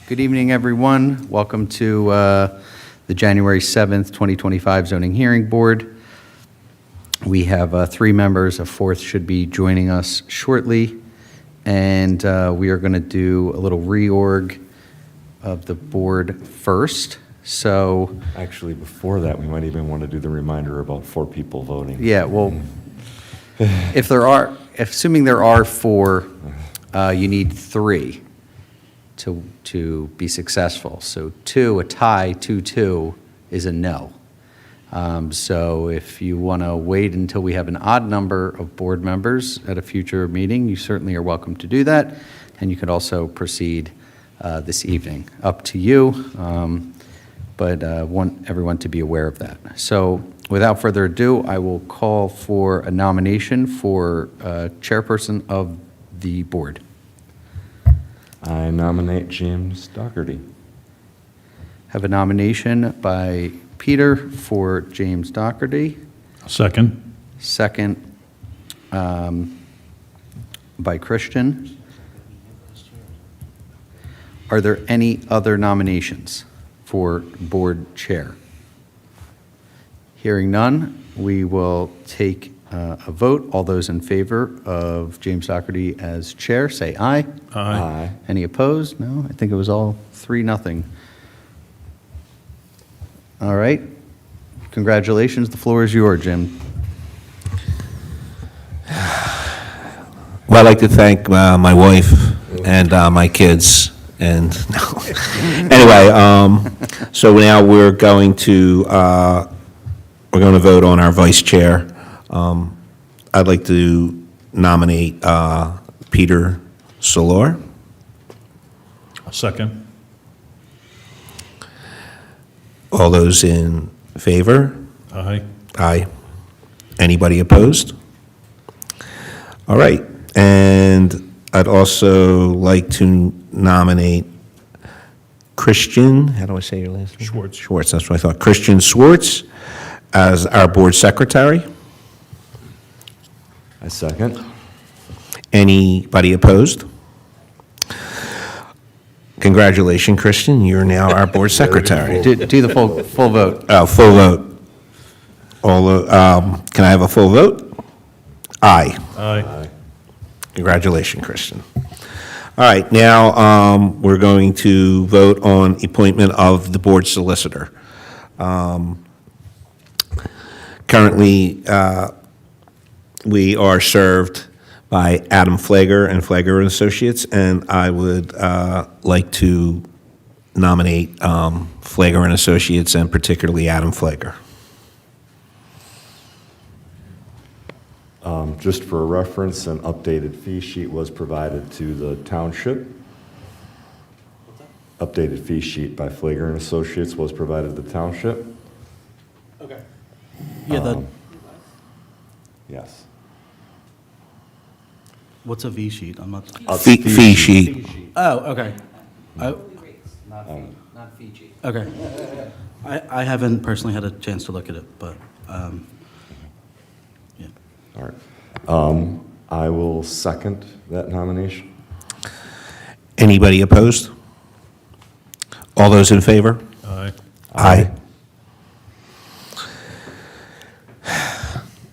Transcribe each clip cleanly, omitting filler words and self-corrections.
Good evening, everyone. Welcome to the January 7th, 2025 Zoning Hearing Board. We have 3 members. A fourth should be joining us shortly. And we are going to do a little reorg of the board first. So, Actually, before that, we might even want to do the reminder about 4 people voting. yeah, well, assuming there are 4, you need 3 to be successful. So 2, a tie, 2-2 is a no. So if you want to wait until we have an odd number of board members at a future meeting, you certainly are welcome to do that. And you could also proceed this evening. Up to you, but want everyone to be aware of that. So without further ado, I will call for a nomination for chairperson of the board. I nominate James Dougherty. Have a nomination by Peter for James Dougherty. Second. Second by Christian. Are there any other nominations for board chair? Hearing none, we will take a vote. All those in favor of James Dougherty as chair, say aye. Aye. Any opposed? No, I think it was all 3-0. All right. Congratulations. The floor is yours, Jim. Well, I'd like to thank my wife and my kids. And anyway, so now we're going to vote on our vice chair. I'd like to nominate Peter Solor. Second. All those in favor? Aye. Aye. Anybody opposed? All right. And I'd also like to nominate Christian, how do I say your last name? Schwartz. Schwartz, that's what I thought. Christian Schwartz as our board secretary. I second. Anybody opposed? Congratulations, Christian. You're now our board secretary. Do the full vote. Full vote. Can I have a full vote? Aye. Aye. Congratulations, Christian. All right, now we're going to vote on appointment of the board solicitor. Currently, we are served by Adam Flager and Flager and Associates, and I would like to nominate Flager and Associates, and particularly Adam Flager. Just for a reference, an updated fee sheet was provided to the township. Updated fee sheet by Flager and Associates was provided to the township. Okay. Yeah, Yes. what's a V sheet? I'm not. Fee sheet. Oh, okay. Not Fiji. Okay. I haven't personally had a chance to look at it, but, yeah. All right. I will second that nomination. Anybody opposed? All those in favor? Aye. Aye.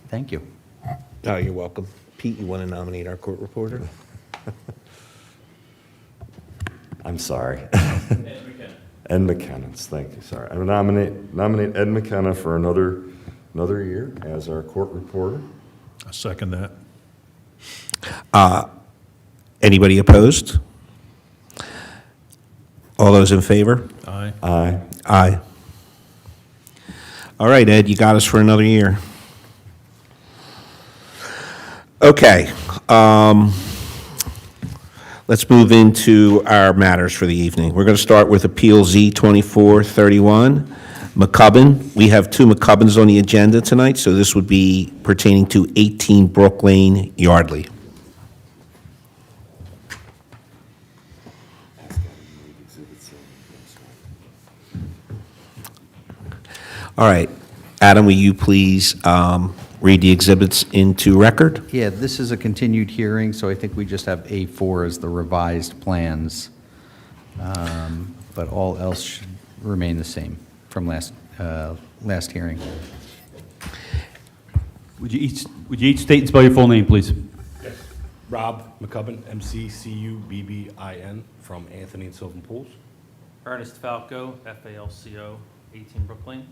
Thank you. Oh, you're welcome. Pete, you want to nominate our court reporter? I'm sorry. Ed McKenna's, thank you, sorry. I would nominate Ed McKenna for another year as our court reporter. I second that. Anybody opposed? All those in favor? Aye. Aye. Aye. All right, Ed, you got us for another year. Okay. Let's move into our matters for the evening. We're going to start with Appeal Z2431, McCubbin. We have 2 McCubbins on the agenda tonight, so this would be pertaining to 18 Brook Lane, Yardley. All right. Adam, will you please read the exhibits into record? Yeah, this is a continued hearing, so I think we just have A4 as the revised plans. But all else should remain the same from last hearing. Would you each state and spell your full name, please? Yes. Rob McCubbin, MCCUBBIN, from Anthony and Sylvan Pools. Ernest Falco, FALCO, 18 Brook Lane.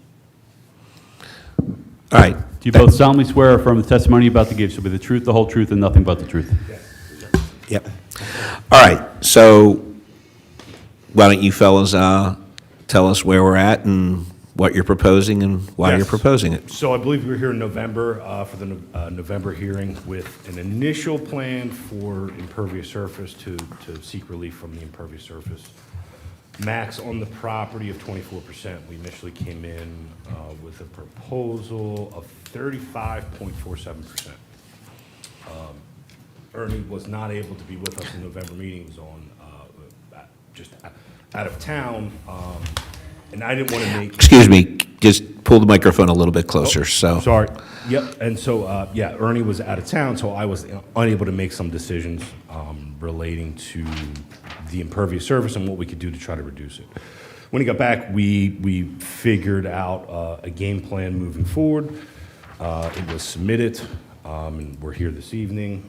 All right. Do you both solemnly swear or affirm the testimony you're about to give shall be the truth, the whole truth, and nothing but the truth? Yep. All right, so why don't you fellas tell us where we're at and what you're proposing and why you're Yes. proposing it? So I believe we were here in November for the November hearing with an initial plan for impervious surface to seek relief from the impervious surface. Max on the property of 24%. We initially came in with a proposal of 35.47%. Ernie was not able to be with us in the November meeting. He was on just out of town, and I didn't want to make. Excuse me, just pull the microphone a little bit closer, so. Sorry. Yep. And so, yeah, Ernie was out of town, so I was unable to make some decisions relating to the impervious surface and what we could do to try to reduce it. When he got back, we figured out a game plan moving forward. It was submitted, and we're here this evening.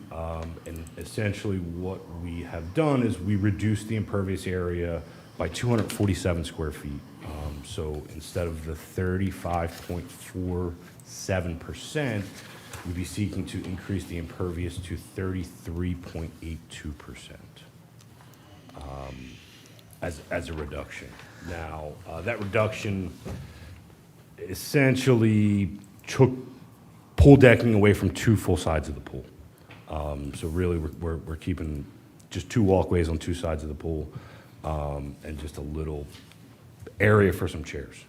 And essentially what we have done is we reduced the impervious area by 247 square feet. So instead of the 35.47%, we'd be seeking to increase the impervious to 33.82%. As a reduction. Now, that reduction essentially took pool decking away from 2 full sides of the pool. So really, we're keeping just 2 walkways on 2 sides of the pool, and just a little area for some chairs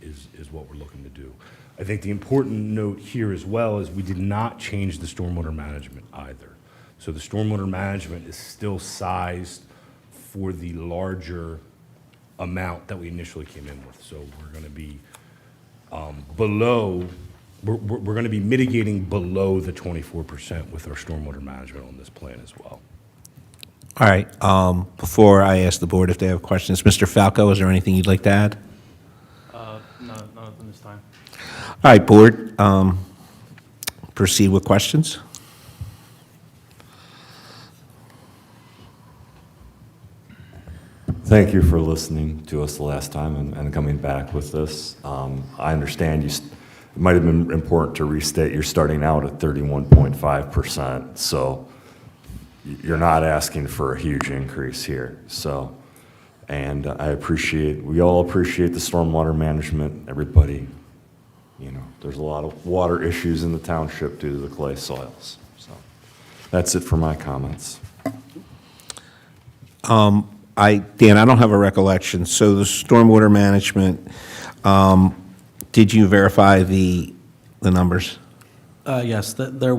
is what we're looking to do. I think the important note here as well is we did not change the stormwater management either. So the stormwater management is still sized for the larger amount that we initially came in with. So we're going to be below, we're going to be mitigating below the 24% with our stormwater management on this plan as well. All right, before I ask the board if they have questions, Mr. Falco, is there anything you'd like to add? No, nothing this time. All right, board, proceed with questions. Thank you for listening to us the last time and coming back with this. I understand it might have been important to restate you're starting out at 31.5%, so you're not asking for a huge increase here. So, and we all appreciate the stormwater management. Everybody, there's a lot of water issues in the township due to the clay soils. So that's it for my comments. Dan, I don't have a recollection. So the stormwater management, did you verify the numbers? Yes, they're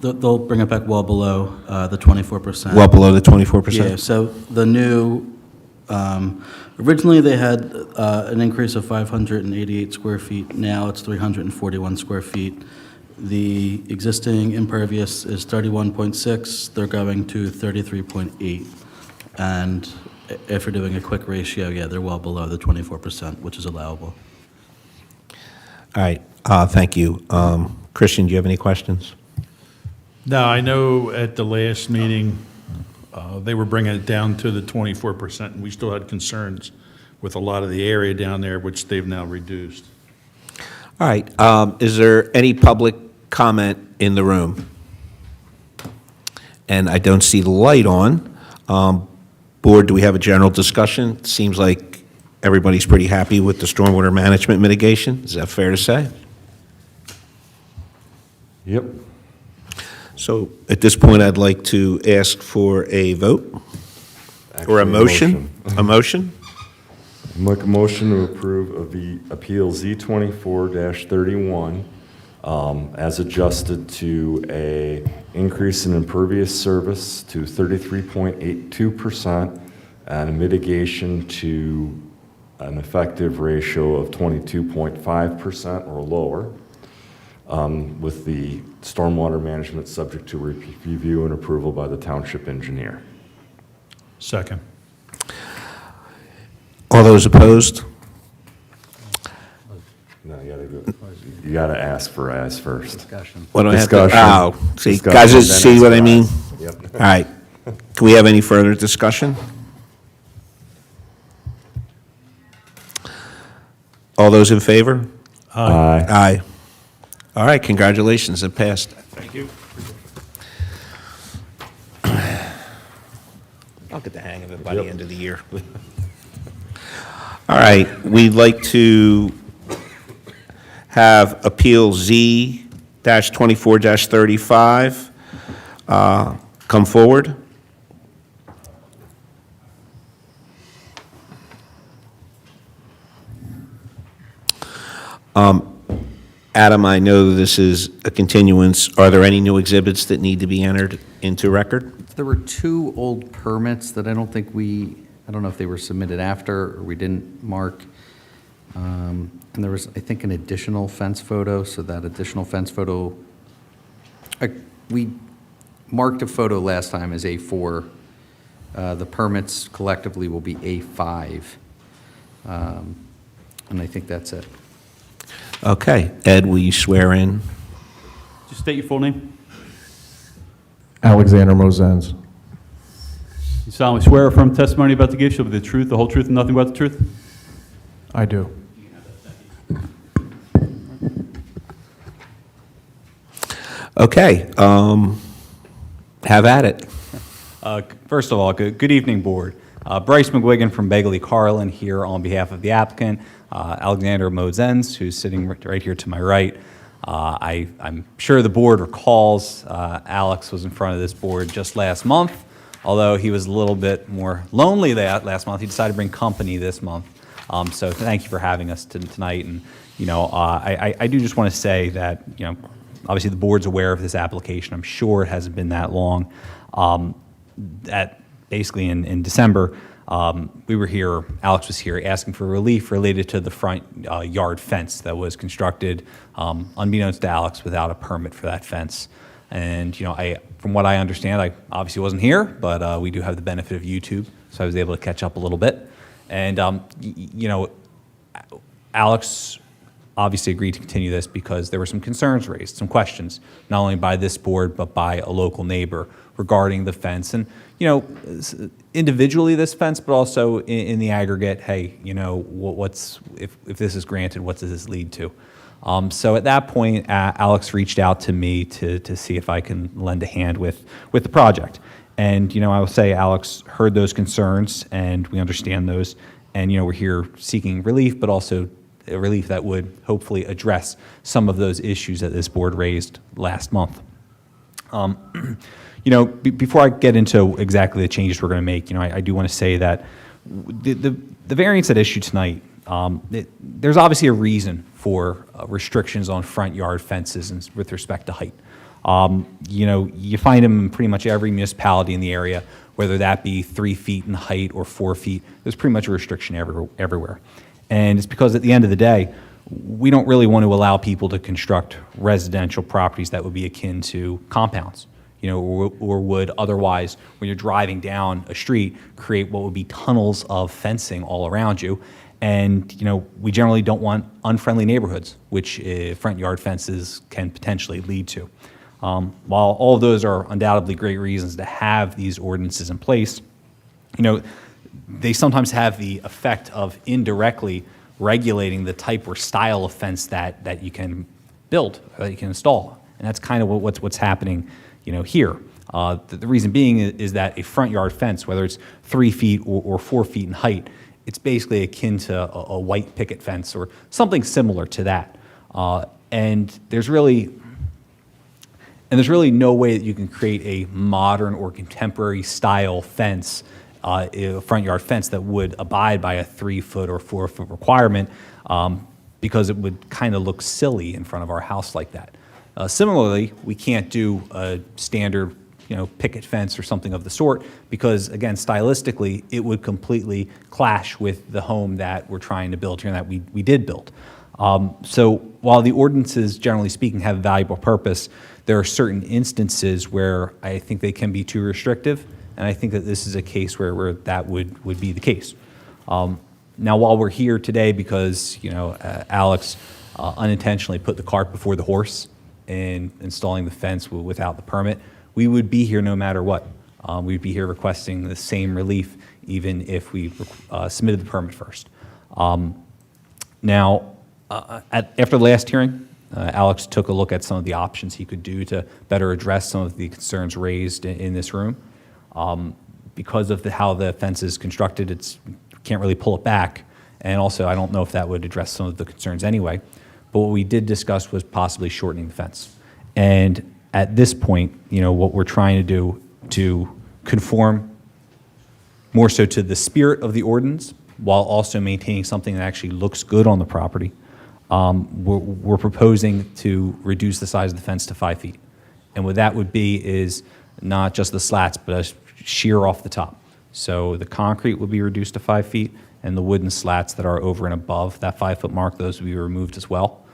they'll bring it back well below the 24%. Well below the 24%? Yeah, so the new, originally they had an increase of 588 square feet. Now it's 341 square feet. The existing impervious is 31.6. They're going to 33.8. And if you're doing a quick ratio, yeah, they're well below the 24%, which is allowable. All right, thank you. Christian, do you have any questions? Now, I know at the last meeting, they were bringing it down to the 24%, and we still had concerns with a lot of the area down there, which they've now reduced. All right, is there any public comment in the room? And I don't see the light on. Board, do we have a general discussion? Seems like everybody's pretty happy with the stormwater management mitigation. Is that fair to say? Yep. So at this point, I'd like to ask for a vote or a Actually, motion. A motion? Make a motion to approve of the Appeal Z24-31 as adjusted to a increase in impervious surface to 33.82% and a mitigation to an effective ratio of 22.5% or lower, with the stormwater management subject to review and approval by the township engineer. Second. All those opposed? No, you gotta ask for as first. Discussion. What do I have to? Discussion. Oh, see, Discussion, guys, then see ask what I for mean? ayes. Yep. All right. Can we have any further discussion? All those in favor? Aye. Aye. All right, congratulations, it passed. Thank you. I'll get the hang of it by the end of the year. All right, we'd like to have Appeal Z-24-35 come forward. Adam, I know this is a continuance. Are there any new exhibits that need to be entered into record? There were 2 old permits that I don't know if they were submitted after or we didn't mark. And there was, I think, an additional fence photo, so that additional fence photo, we marked a photo last time as A4. The permits collectively will be A5. And I think that's it. Okay, Ed, will you swear in? Just state your full name. Alexander MOSENDZ. You solemnly swear or affirm testimony about to give shall be the truth, the whole truth, and nothing but the truth? I do. Okay, have at it. First of all, good evening, Board. Bryce McGuigan from Begley Carlin here on behalf of the applicant, Alexander MOSENDZ, who's sitting right here to my right. I'm sure the Board recalls Alex was in front of this Board just last month, although he was a little bit more lonely last month. He decided to bring company this month. So thank you for having us tonight. And, I do just want to say that, obviously the Board's aware of this application. I'm sure it hasn't been that long. Basically in December, we were here, Alex was here, asking for relief related to the front yard fence that was constructed, unbeknownst to Alex, without a permit for that fence. And, from what I understand, I obviously wasn't here, but we do have the benefit of YouTube, so I was able to catch up a little bit. And, Alex obviously agreed to continue this because there were some concerns raised, some questions, not only by this Board, but by a local neighbor regarding the fence. And, individually this fence, but also in the aggregate, hey, what's, if this is granted, what does this lead to? So at that point, Alex reached out to me to see if I can lend a hand with the project. And, I will say Alex heard those concerns and we understand those. And, we're here seeking relief, but also a relief that would hopefully address some of those issues that this Board raised last month. Before I get into exactly the changes we're going to make, I do want to say that the variance at issue tonight, there's obviously a reason for restrictions on front yard fences and with respect to height. You find them in pretty much every municipality in the area, whether that be 3 feet in height or 4 feet. There's pretty much a restriction everywhere. And it's because at the end of the day, we don't really want to allow people to construct residential properties that would be akin to compounds, or would otherwise, when you're driving down a street, create what would be tunnels of fencing all around you. And, we generally don't want unfriendly neighborhoods, which front yard fences can potentially lead to. While all of those are undoubtedly great reasons to have these ordinances in place, they sometimes have the effect of indirectly regulating the type or style of fence that you can build, that you can install. And that's kind of what's happening, here. The reason being is that a front yard fence, whether it's 3 feet or 4 feet in height, it's basically akin to a white picket fence or something similar to that. And there's really no way that you can create a modern or contemporary style fence, a front yard fence that would abide by a 3-foot or 4-foot requirement, because it would kind of look silly in front of our house like that. Similarly, we can't do a standard, picket fence or something of the sort because, again, stylistically, it would completely clash with the home that we're trying to build here and that we did build. So while the ordinances, generally speaking, have a valuable purpose, there are certain instances where I think they can be too restrictive, and I think that this is a case where that would be the case. Now, while we're here today, because, Alex unintentionally put the cart before the horse in installing the fence without the permit, we would be here no matter what. We'd be here requesting the same relief, even if we submitted the permit first. Now, after the last hearing, Alex took a look at some of the options he could do to better address some of the concerns raised in this room. Because of how the fence is constructed, can't really pull it back, and also I don't know if that would address some of the concerns anyway. But what we did discuss was possibly shortening the fence. And at this point, what we're trying to do to conform more so to the spirit of the ordinance, while also maintaining something that actually looks good on the property, we're proposing to reduce the size of the fence to 5 feet. And what that would be is not just the slats, but a shear off the top. So the concrete would be reduced to 5 feet, and the wooden slats that are over and above that 5-foot mark, those would be removed as well.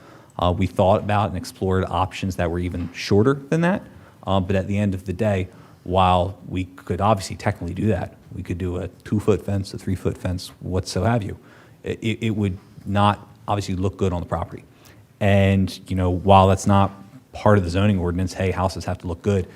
We thought about and explored options that were even shorter than that, but at the end of the day, while we could obviously technically do that, we could do a 2-foot fence, a 3-foot fence, what so have you, it would not obviously look good on the property. And, while that's not part of the zoning ordinance, hey, houses have to look good,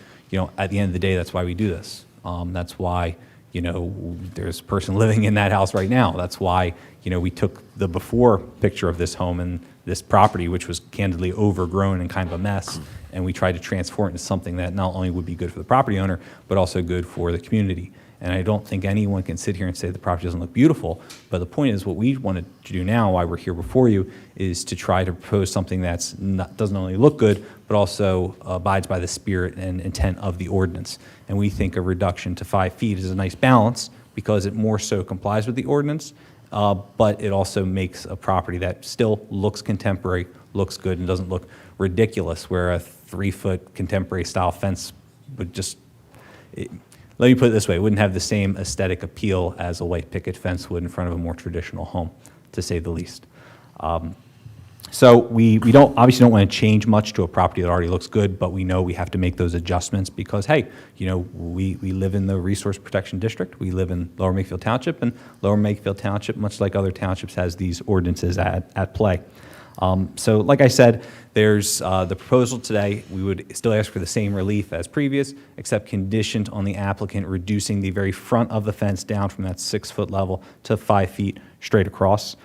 at the end of the day, that's why we do this. That's why, there's a person living in that house right now. That's why, we took the before picture of this home and this property, which was candidly overgrown and kind of a mess, and we tried to transform it into something that not only would be good for the property owner, but also good for the community. And I don't think anyone can sit here and say the property doesn't look beautiful, but the point is what we wanted to do now, why we're here before you, is to try to propose something that's doesn't only look good, but also abides by the spirit and intent of the ordinance. And we think a reduction to 5 feet is a nice balance because it more so complies with the ordinance, but it also makes a property that still looks contemporary, looks good, and doesn't look ridiculous, where a 3-foot contemporary style fence would just, let me put it this way, it wouldn't have the same aesthetic appeal as a white picket fence would in front of a more traditional home, to say the least. So we obviously don't want to change much to a property that already looks good, but we know we have to make those adjustments because, hey, we live in the Resource Protection District. We live in Lower Makefield Township, and Lower Makefield Township, much like other townships, has these ordinances at play. So like I said, there's the proposal today. We would still ask for the same relief as previous, except conditioned on the applicant reducing the very front of the fence down from that 6-foot level to 5 feet straight across.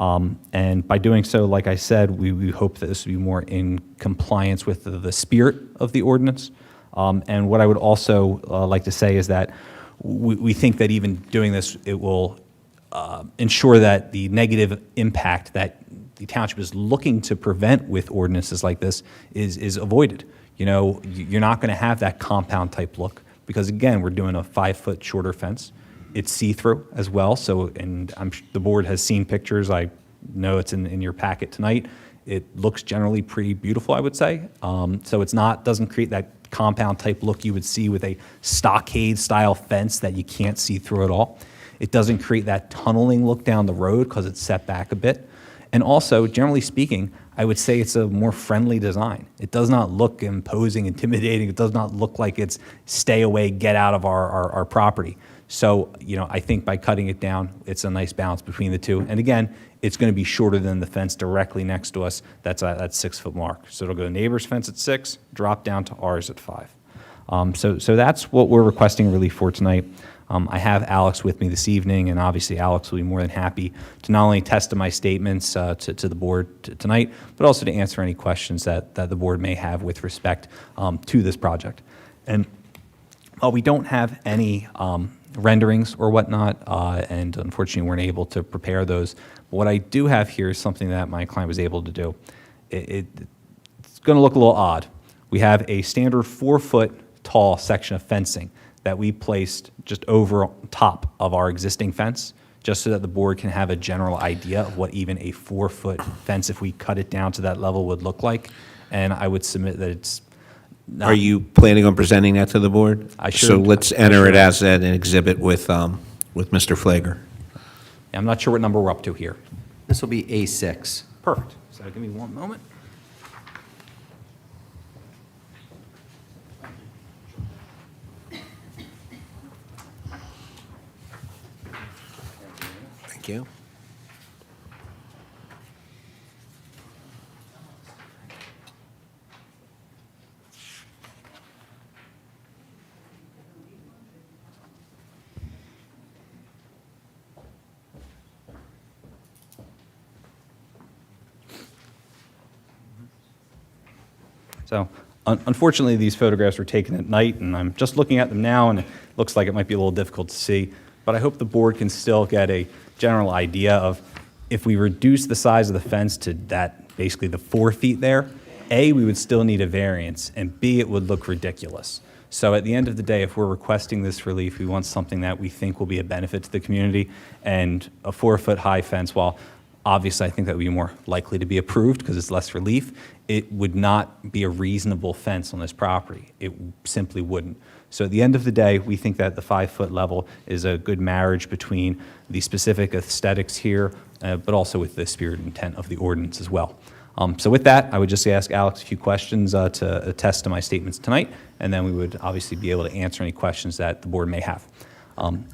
And by doing so, like I said, we hope that this will be more in compliance with the spirit of the ordinance. And what I would also like to say is that we think that even doing this, it will ensure that the negative impact that the township is looking to prevent with ordinances like this is avoided. You're not going to have that compound type look because, again, we're doing a 5-foot shorter fence. It's see-through as well, and the board has seen pictures. I know it's in your packet tonight. It looks generally pretty beautiful, I would say. So doesn't create that compound type look you would see with a stockade style fence that you can't see through at all. It doesn't create that tunneling look down the road because it's set back a bit. And also, generally speaking, I would say it's a more friendly design. It does not look imposing, intimidating. It does not look like it's stay away, get out of our property. So, I think by cutting it down, it's a nice balance between the two. And again, it's going to be shorter than the fence directly next to us. That's at that 6-foot mark. So it'll go neighbor's fence at 6, drop down to ours at 5. So that's what we're requesting relief for tonight. I have Alex with me this evening, and obviously Alex will be more than happy to not only test my statements to the board tonight, but also to answer any questions that the board may have with respect to this project. And while we don't have any renderings or whatnot, and unfortunately weren't able to prepare those, what I do have here is something that my client was able to do. It's going to look a little odd. We have a standard 4-foot tall section of fencing that we placed just over top of our existing fence, just so that the board can have a general idea of what even a 4-foot fence, if we cut it down to that level, would look like. And I would submit that it's not. Are you planning on presenting that to the board? I should. So let's enter it as an exhibit with Mr. Flager. I'm not sure what number we're up to here. This will be A6. Perfect. So give me one moment. Thank you. So unfortunately, these photographs were taken at night, and I'm just looking at them now, and it looks like it might be a little difficult to see. But I hope the board can still get a general idea of if we reduce the size of the fence to that, basically the 4 feet there, A, we would still need a variance, and B, it would look ridiculous. So at the end of the day, if we're requesting this relief, we want something that we think will be a benefit to the community, and a 4-foot-high fence, while obviously I think that would be more likely to be approved because it's less relief, it would not be a reasonable fence on this property. It simply wouldn't. So at the end of the day, we think that the 5-foot level is a good marriage between the specific aesthetics here, but also with the spirit and intent of the ordinance as well. So with that, I would just ask Alex a few questions to attest to my statements tonight, and then we would obviously be able to answer any questions that the board may have.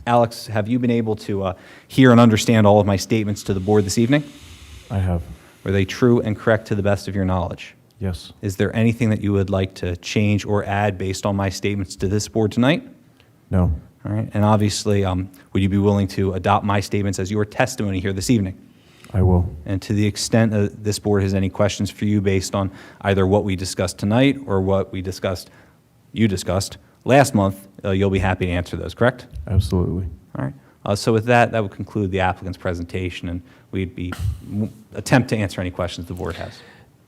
Alex, have you been able to hear and understand all of my statements to the board this evening? I have. Were they true and correct to the best of your knowledge? Yes. Is there anything that you would like to change or add based on my statements to this board tonight? No. All right, and obviously, would you be willing to adopt my statements as your testimony here this evening? I will. And to the extent that this board has any questions for you based on either what we discussed tonight or what you discussed last month, you'll be happy to answer those, correct? Absolutely. All right. So with that, that would conclude the applicant's presentation, and we'd attempt to answer any questions the board has.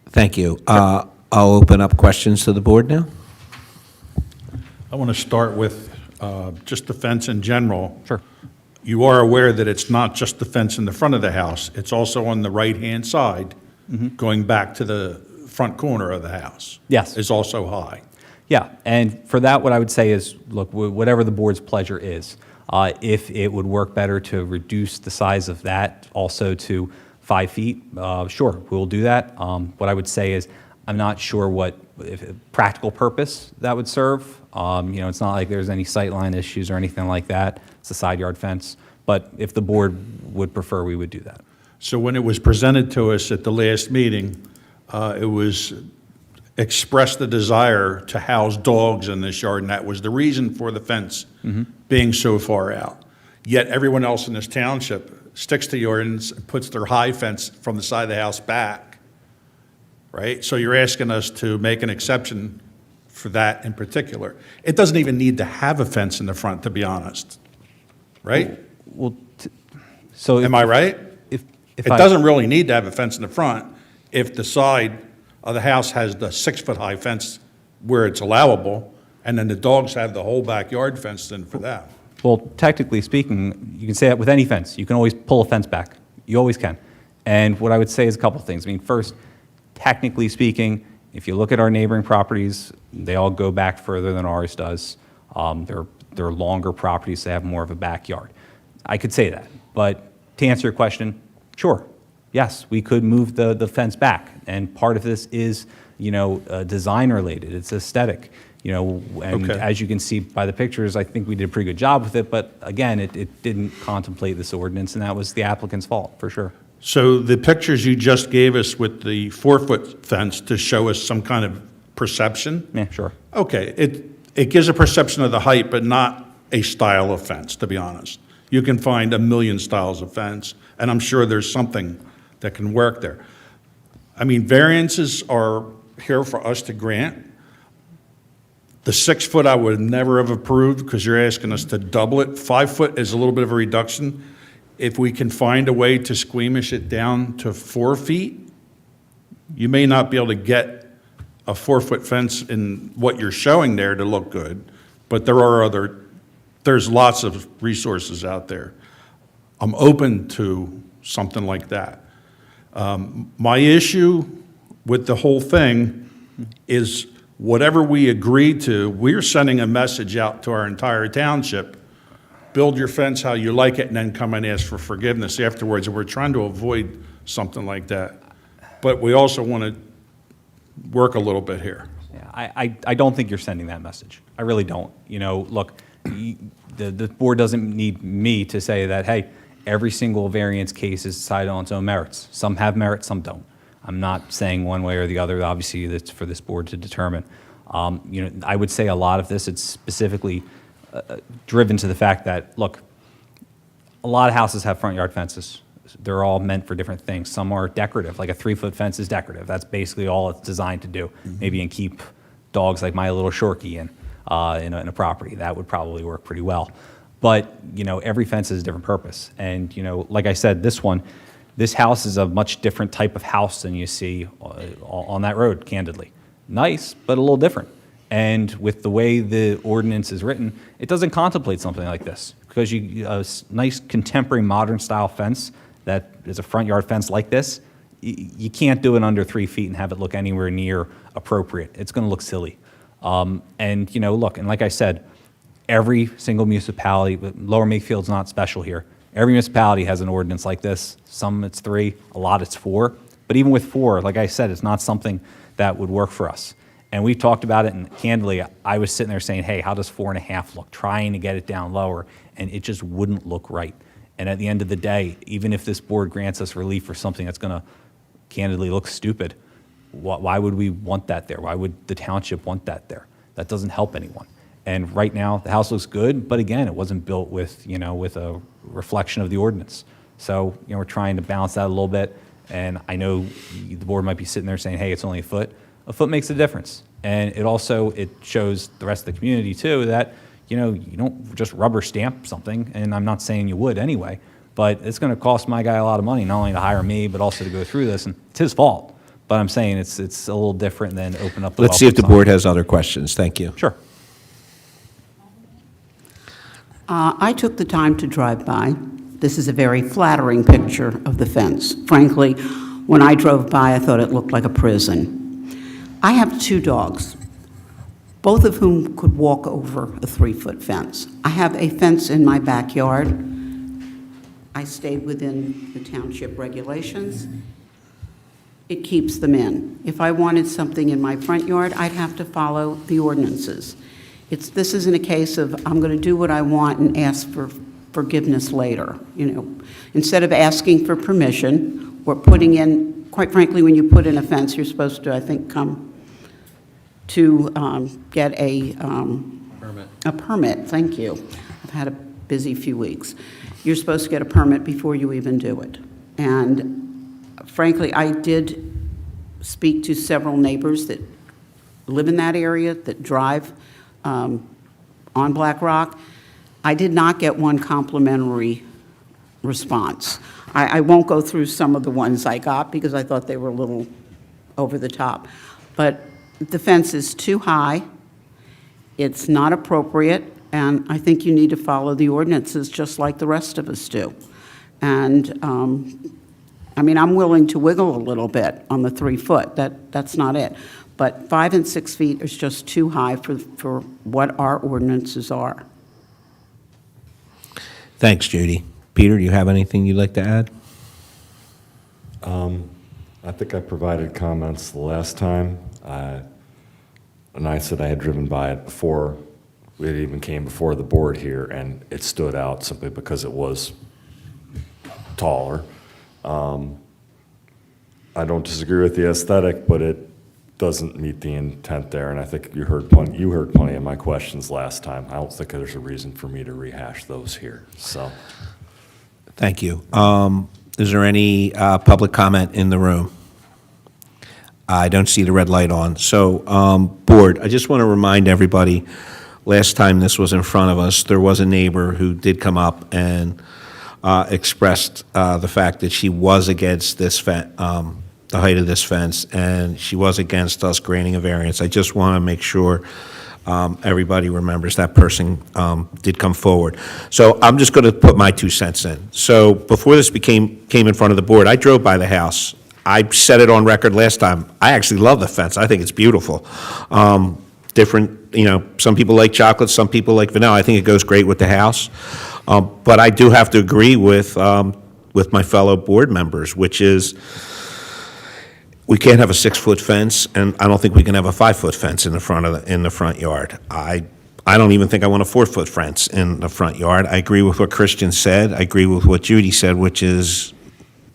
Thank you. I'll open up questions to the board now. I want to start with just the fence in general. Sure. You are aware that it's not just the fence in the front of the house, it's also on the right-hand side, going back to the front corner of the house. Yes. Is also high. Yeah, and for that, what I would say is, look, whatever the board's pleasure is, if it would work better to reduce the size of that also to 5 feet, sure, we'll do that. What I would say is, I'm not sure what practical purpose that would serve. It's not like there's any sightline issues or anything like that. It's a side yard fence. But if the board would prefer, we would do that. So when it was presented to us at the last meeting, it was expressed the desire to house dogs in this yard, and that was the reason for the fence being so far out. Yet everyone else in this township sticks to the ordinance and puts their high fence from the side of the house back, right? So you're asking us to make an exception for that in particular. It doesn't even need to have a fence in the front, to be honest, right? Well, so Am I right? If It doesn't really need to have a fence in the front if the side of the house has the 6-foot-high fence where it's allowable, and then the dogs have the whole backyard fenced in for that. Well, technically speaking, you can say that with any fence. You can always pull a fence back. You always can. And what I would say is a couple things. I mean, first, technically speaking, if you look at our neighboring properties, they all go back further than ours does. They're longer properties, they have more of a backyard. I could say that. But to answer your question, sure. Yes, we could move the fence back. And part of this is, design related. It's aesthetic. And Okay. as you can see by the pictures, I think we did a pretty good job with it, but again, it didn't contemplate this ordinance, and that was the applicant's fault, for sure. So the pictures you just gave us with the 4-foot fence to show us some kind of perception? Yeah, sure. Okay, it gives a perception of the height, but not a style of fence, to be honest. You can find a million styles of fence, and I'm sure there's something that can work there. I mean, variances are here for us to grant. The 6-foot I would never have approved because you're asking us to double it. 5-foot is a little bit of a reduction. If we can find a way to squeamish it down to 4 feet, you may not be able to get a 4-foot fence in what you're showing there to look good, but there's lots of resources out there. I'm open to something like that. My issue with the whole thing is whatever we agree to, we're sending a message out to our entire township. Build your fence how you like it and then come and ask for forgiveness afterwards. And we're trying to avoid something like that. But we also want to work a little bit here. Yeah, I don't think you're sending that message. I really don't. Look, the board doesn't need me to say that, hey, every single variance case is decided on its own merits. Some have merit, some don't. I'm not saying one way or the other. Obviously, that's for this board to determine. I would say a lot of this, it's specifically driven to the fact that, look, a lot of houses have front yard fences. they're all meant for different things. Some are decorative, like a 3-foot fence is decorative. That's basically all it's designed to do. Maybe and keep dogs like my little Shorkie in a property. That would probably work pretty well. But, you know, every fence has a different purpose. And, you know, like I said, this house is a much different type of house than you see on that road, candidly. Nice, but a little different. And with the way the ordinance is written, it doesn't contemplate something like this. Because nice contemporary modern style fence that is a front yard fence like this, you can't do it under 3 feet and have it look anywhere near appropriate. It's going to look silly. And, you know, look, and like I said, every single municipality, Lower Makefield's not special here. Every municipality has an ordinance like this. Some it's 3, a lot it's 4. But even with 4, like I said, it's not something that would work for us. And we've talked about it, and candidly, I was sitting there saying, hey, how does 4.5 look? Trying to get it down lower, and it just wouldn't look right. And at the end of the day, even if this board grants us relief for something that's going to candidly look stupid, why would we want that there? Why would the township want that there? That doesn't help anyone. And right now, the house looks good, but again, it wasn't built with, you know, with a reflection of the ordinance. So, you know, we're trying to balance that a little bit. And I know the board might be sitting there saying, hey, it's only a foot. A foot makes a difference. And it shows the rest of the community too that, you know, you don't just rubber stamp something, and I'm not saying you would anyway, but it's going to cost my guy a lot of money, not only to hire me, but also to go through this, and it's his fault. But I'm saying it's a little different than open up the Let's see if the welcome sign. board has other questions. Thank you. Sure. I took the time to drive by. This is a very flattering picture of the fence. Frankly, when I drove by, I thought it looked like a prison. I have 2 dogs, both of whom could walk over a 3-foot fence. I have a fence in my backyard. I stayed within the township regulations. It keeps them in. If I wanted something in my front yard, I'd have to follow the ordinances. This isn't a case of I'm going to do what I want and ask for forgiveness later. You know, instead of asking for permission, we're putting in, quite frankly, when you put in a fence, you're supposed to, I think, come to get a Permit. A permit, thank you. I've had a busy few weeks. You're supposed to get a permit before you even do it. And frankly, I did speak to several neighbors that live in that area, that drive on Black Rock. I did not get one complimentary response. I won't go through some of the ones I got because I thought they were a little over the top. But the fence is too high, it's not appropriate, and I think you need to follow the ordinances just like the rest of us do. And, I mean, I'm willing to wiggle a little bit on the 3-foot, that's not it. But 5 and 6 feet is just too high for what our ordinances are. Thanks, Judy. Peter, do you have anything you'd like to add? I think I provided comments the last time. And I said I had driven by it before it even came before the board here, and it stood out simply because it was taller. I don't disagree with the aesthetic, but it doesn't meet the intent there, and I think you heard plenty of my questions last time. I don't think there's a reason for me to rehash those here, so. Thank you. Is there any public comment in the room? I don't see the red light on. So, board, I just want to remind everybody, last time this was in front of us, there was a neighbor who did come up and expressed the fact that she was against this the height of this fence, and she was against us granting a variance. I just want to make sure everybody remembers that person did come forward. So I'm just going to put my 2 cents in. So before this came in front of the board, I drove by the house. I said it on record last time. I actually love the fence. I think it's beautiful. Different, you know, some people like chocolate, some people like vanilla. I think it goes great with the house. But I do have to agree with my fellow board members, which is we can't have a 6-foot fence, and I don't think we can have a 5-foot fence in the front yard. I don't even think I want a 4-foot fence in the front yard. I agree with what Christian said. I agree with what Judy said, which is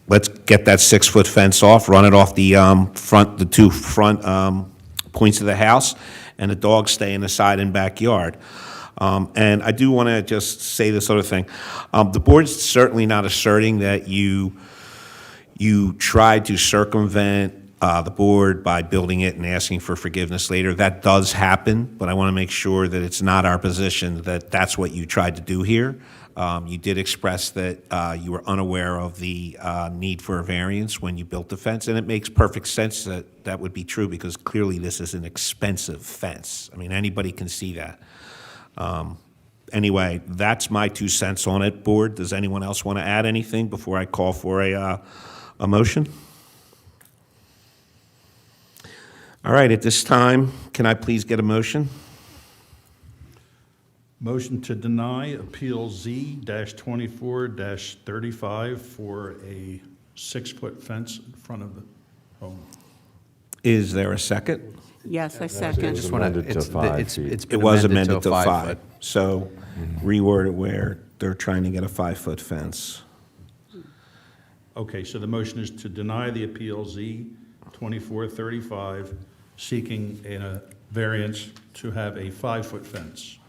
let's get that 6-foot fence off, run it off the the 2 front points of the house, and the dogs stay in the side and backyard. And I do want to just say this other thing. The board's certainly not asserting that you tried to circumvent the board by building it and asking for forgiveness later. That does happen, but I want to make sure that it's not our position that that's what you tried to do here. You did express that you were unaware of the need for a variance when you built the fence, and it makes perfect sense that that would be true because clearly this is an expensive fence. I mean, anybody can see that. Anyway, that's my 2 cents on it, board. Does anyone else want to add anything before I call for a motion? All right, at this time, can I please get a motion? Motion to deny Appeal Z-24-35 for a 6-foot fence in front of the home. Is there a second? Yes, I second. Just wanna- Amended to 5 feet. It's It been was amended amended to to a 5. 5 foot. So reword it where they're trying to get a 5-foot fence. Okay, so the motion is to deny the Appeal Z-24-35, seeking a variance to have a 5-foot fence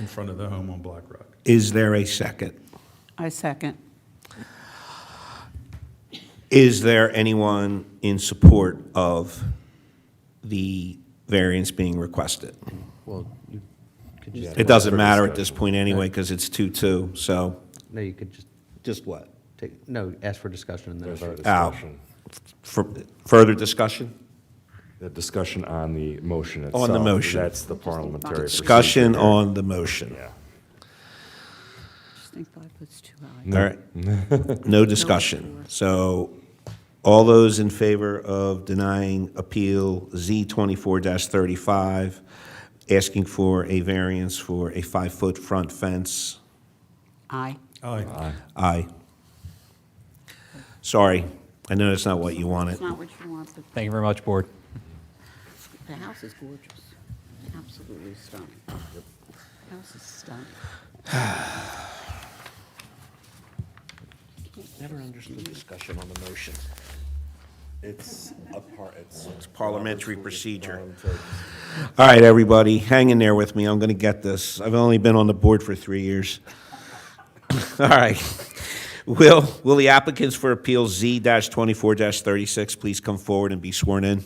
in front of the home on Black Rock. Is there a second? I second. Is there anyone in support of the variance being requested? Well, you could just, It doesn't matter at this point anyway, because it's 2-2, so no, you could just what? ask for discussion and then vote. Discussion. Further discussion? The discussion on the motion itself. On the motion. That's the parliamentary Discussion procedure. on the motion. Yeah. Just think 5 foot's too high. All right. No discussion. So all those in favor of denying Appeal Z-24-35, asking for a variance for a 5-foot front fence? Aye. Aye. Aye. Sorry, I know that's not what you wanted. It's not what you want, but Thank you very much, board. the house is gorgeous. Absolutely stunning. The house is stunning. Never understood discussion on the motion. It's a part, it's Parliamentary procedure. All right, everybody, hang in there with me. I'm going to get this. I've only been on the board for 3 years. All right. Will the applicants for Appeal Z-24-36 please come forward and be sworn in?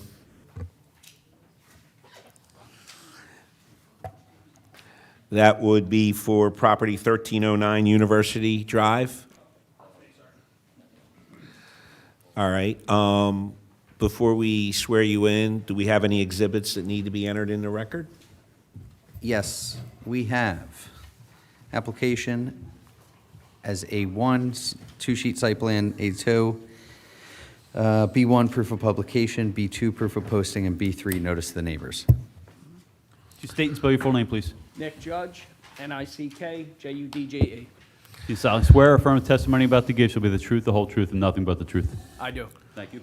That would be for property 1309 University Drive. All right. Before we swear you in, do we have any exhibits that need to be entered in the record? Yes, we have. Application as A1, 2-sheet site plan, A2, B1, proof of publication, B2, proof of posting, and B3, notice to the neighbors. Could you state and spell your full name, please? Nick Judge, Nickjudge. Do you solemnly swear or affirm the testimony about to give shall be the truth, the whole truth, and nothing but the truth? I do. Thank you.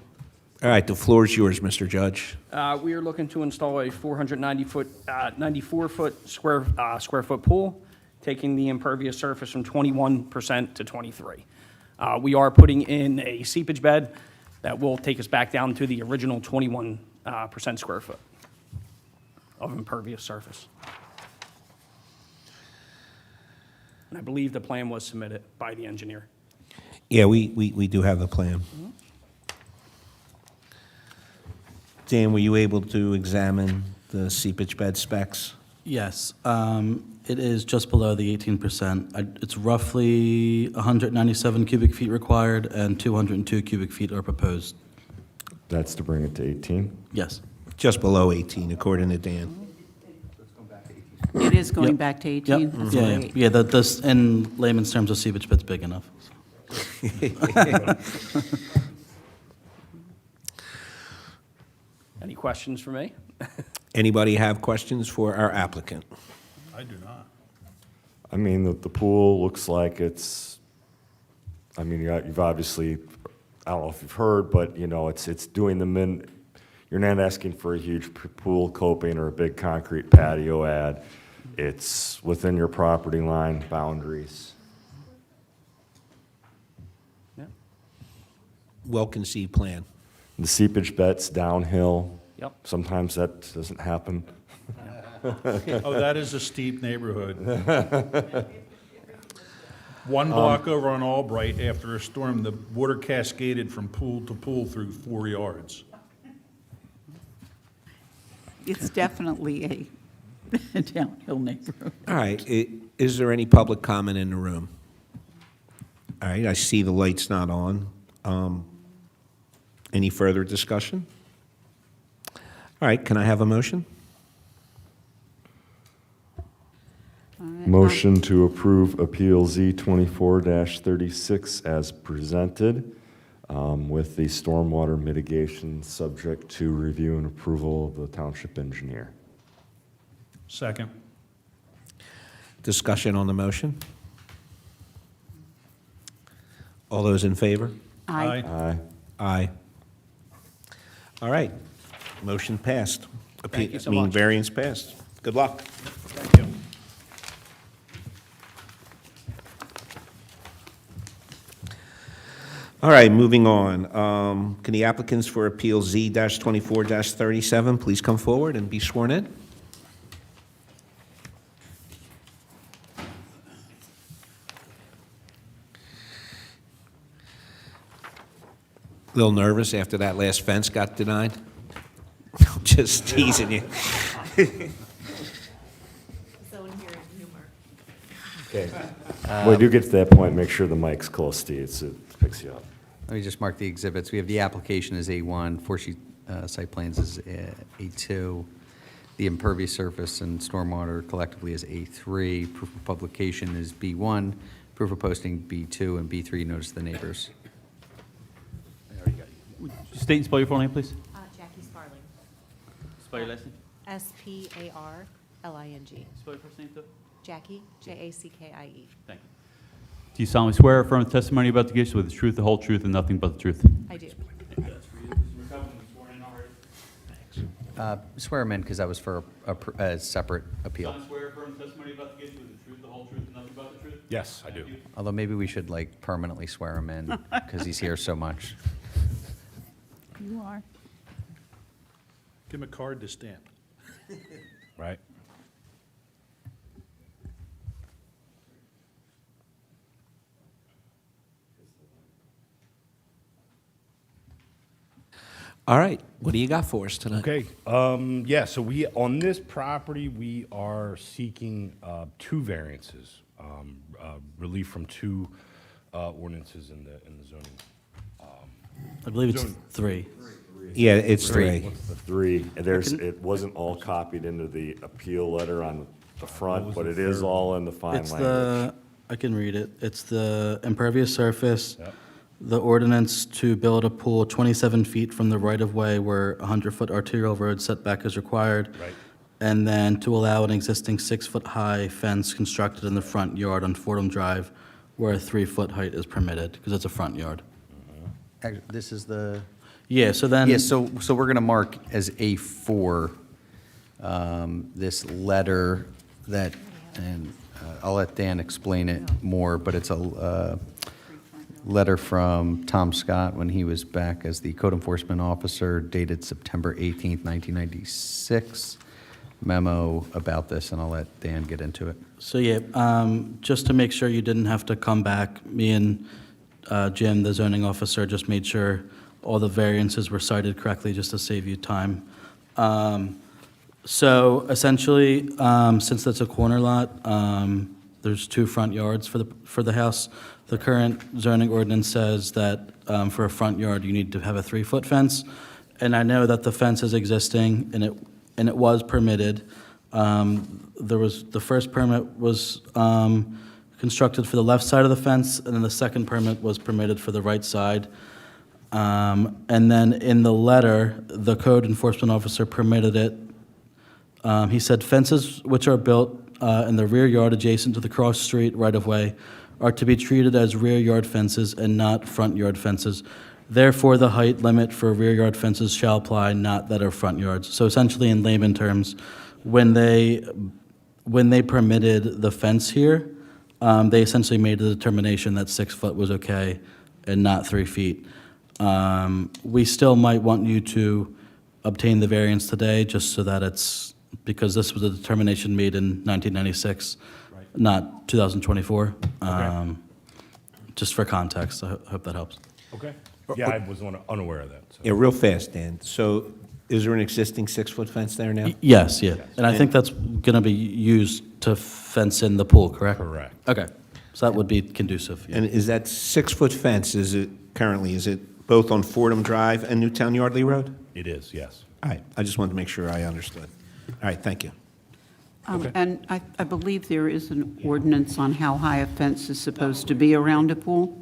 All right, the floor is yours, Mr. Judge. We are looking to install a 94-foot square foot pool, taking the impervious surface from 21% to 23%. We are putting in a seepage bed that will take us back down to the original 21% square foot of impervious surface. And I believe the plan was submitted by the engineer. Yeah, we do have the plan. Dan, were you able to examine the seepage bed specs? Yes, it is just below the 18%. It's roughly 197 cubic feet required, and 202 cubic feet are proposed. That's to bring it to 18? Yes. Just below 18, according to Dan. It is going Yep. back to 18? Yep. That's Yeah, great. yeah, this, in layman's terms, a seepage bed's big enough. Any questions for me? Anybody have questions for our applicant? I do not. I mean, the pool looks like it's, I mean, you've obviously, I don't know if you've heard, but, you know, it's doing you're not asking for a huge pool coping or a big concrete patio ad. It's within your property line boundaries. Yeah. Well-conceived plan. The seepage bed's downhill. Yep. Sometimes that doesn't happen. Oh, that is a steep neighborhood. One block over on Albright, after a storm, the water cascaded from pool to pool through 4 yards. It's definitely a downhill neighborhood. All right, is there any public comment in the room? All right, I see the light's not on. Any further discussion? All right, can I have a motion? Motion to approve Appeal Z 24-36 as presented, with the stormwater mitigation subject to review and approval of the township engineer. Second. Discussion on the motion? All those in favor? Aye. Aye. Aye. All right, motion passed. Thank you so much. Variance passed. Good luck. Thank you. All right, moving on. Can the applicants for Appeal Z-24-37 please come forward and be sworn in? A little nervous after that last fence got denied? Just teasing you. Okay. When you do get to that point, make sure the mic's close to you so it picks you up. Let me just mark the exhibits. We have the application as A1, 4-sheet site plans as A2, the impervious surface and stormwater collectively as A3, proof of publication is B1, proof of posting B2, and B3, notice to the neighbors. State and spell your full name, please. Jackie Sparling. Spell your last name. Sparling. Spell your first name, too. Jackie, Jackie. Thank you. Do you solemnly swear or affirm the testimony about to give with the truth, the whole truth, and nothing but the truth? I do. Swear them in because that was for a separate appeal. Solemnly swear or affirm the testimony about to give with the truth, the whole truth, and nothing but the truth? Yes, I do. Although maybe we should like permanently swear him in because he's here so much. You are. Give him a card to stamp. Right? All right, what do you got for us tonight? Okay, yeah, so on this property, we are seeking two variances, relief from two ordinances in the zoning. I believe it's 3. Yeah, it's three. What's the three? It wasn't all copied into the appeal letter on the front, but it is all in the fine It's language. I can read it. It's the impervious surface, Yep. the ordinance to build a pool 27 feet from the right-of-way where 100-foot arterial road setback is required. Right. And then to allow an existing 6-foot-high fence constructed in the front yard on Fordham Drive where a 3-foot height is permitted, because it's a front yard. This is the, Yeah, so then. yeah, so we're going to mark as A4 this letter that, and I'll let Dan explain it more, but it's a letter from Tom Scott when he was back as the code enforcement officer dated September 18th, 1996. Memo about this, and I'll let Dan get into it. So, yeah, just to make sure you didn't have to come back, me and Jim, the zoning officer, just made sure all the variances were cited correctly, just to save you time. So essentially, since that's a corner lot, there's 2 front yards for the house. The current zoning ordinance says that for a front yard, you need to have a 3-foot fence. And I know that the fence is existing, and it was permitted. The first permit was constructed for the left side of the fence, and then the second permit was permitted for the right side. And then in the letter, the code enforcement officer permitted it. He said fences which are built in the rear yard adjacent to the cross street right-of-way are to be treated as rear yard fences and not front yard fences. Therefore, the height limit for rear yard fences shall apply, not that of front yards. So essentially, in layman terms, when they permitted the fence here, they essentially made the determination that 6 foot was okay and not 3 feet. We still might want you to obtain the variance today, just so that it's because this was a determination made in 1996, not 2024. Just for context, I hope that helps. Okay. Yeah, I was unaware of that. So. Yeah, real fast, Dan. So is there an existing 6-foot fence there now? Yes, yeah. And I think that's going to be used to fence in the pool, correct? Correct. Okay. So that would be conducive. Yeah. And is that 6-foot fence, is it both on Fordham Drive and Newtown Yardley Road? It is, yes. All right, I just wanted to make sure I understood. All right, thank you. And I believe there is an ordinance on how high a fence is supposed to be around a pool?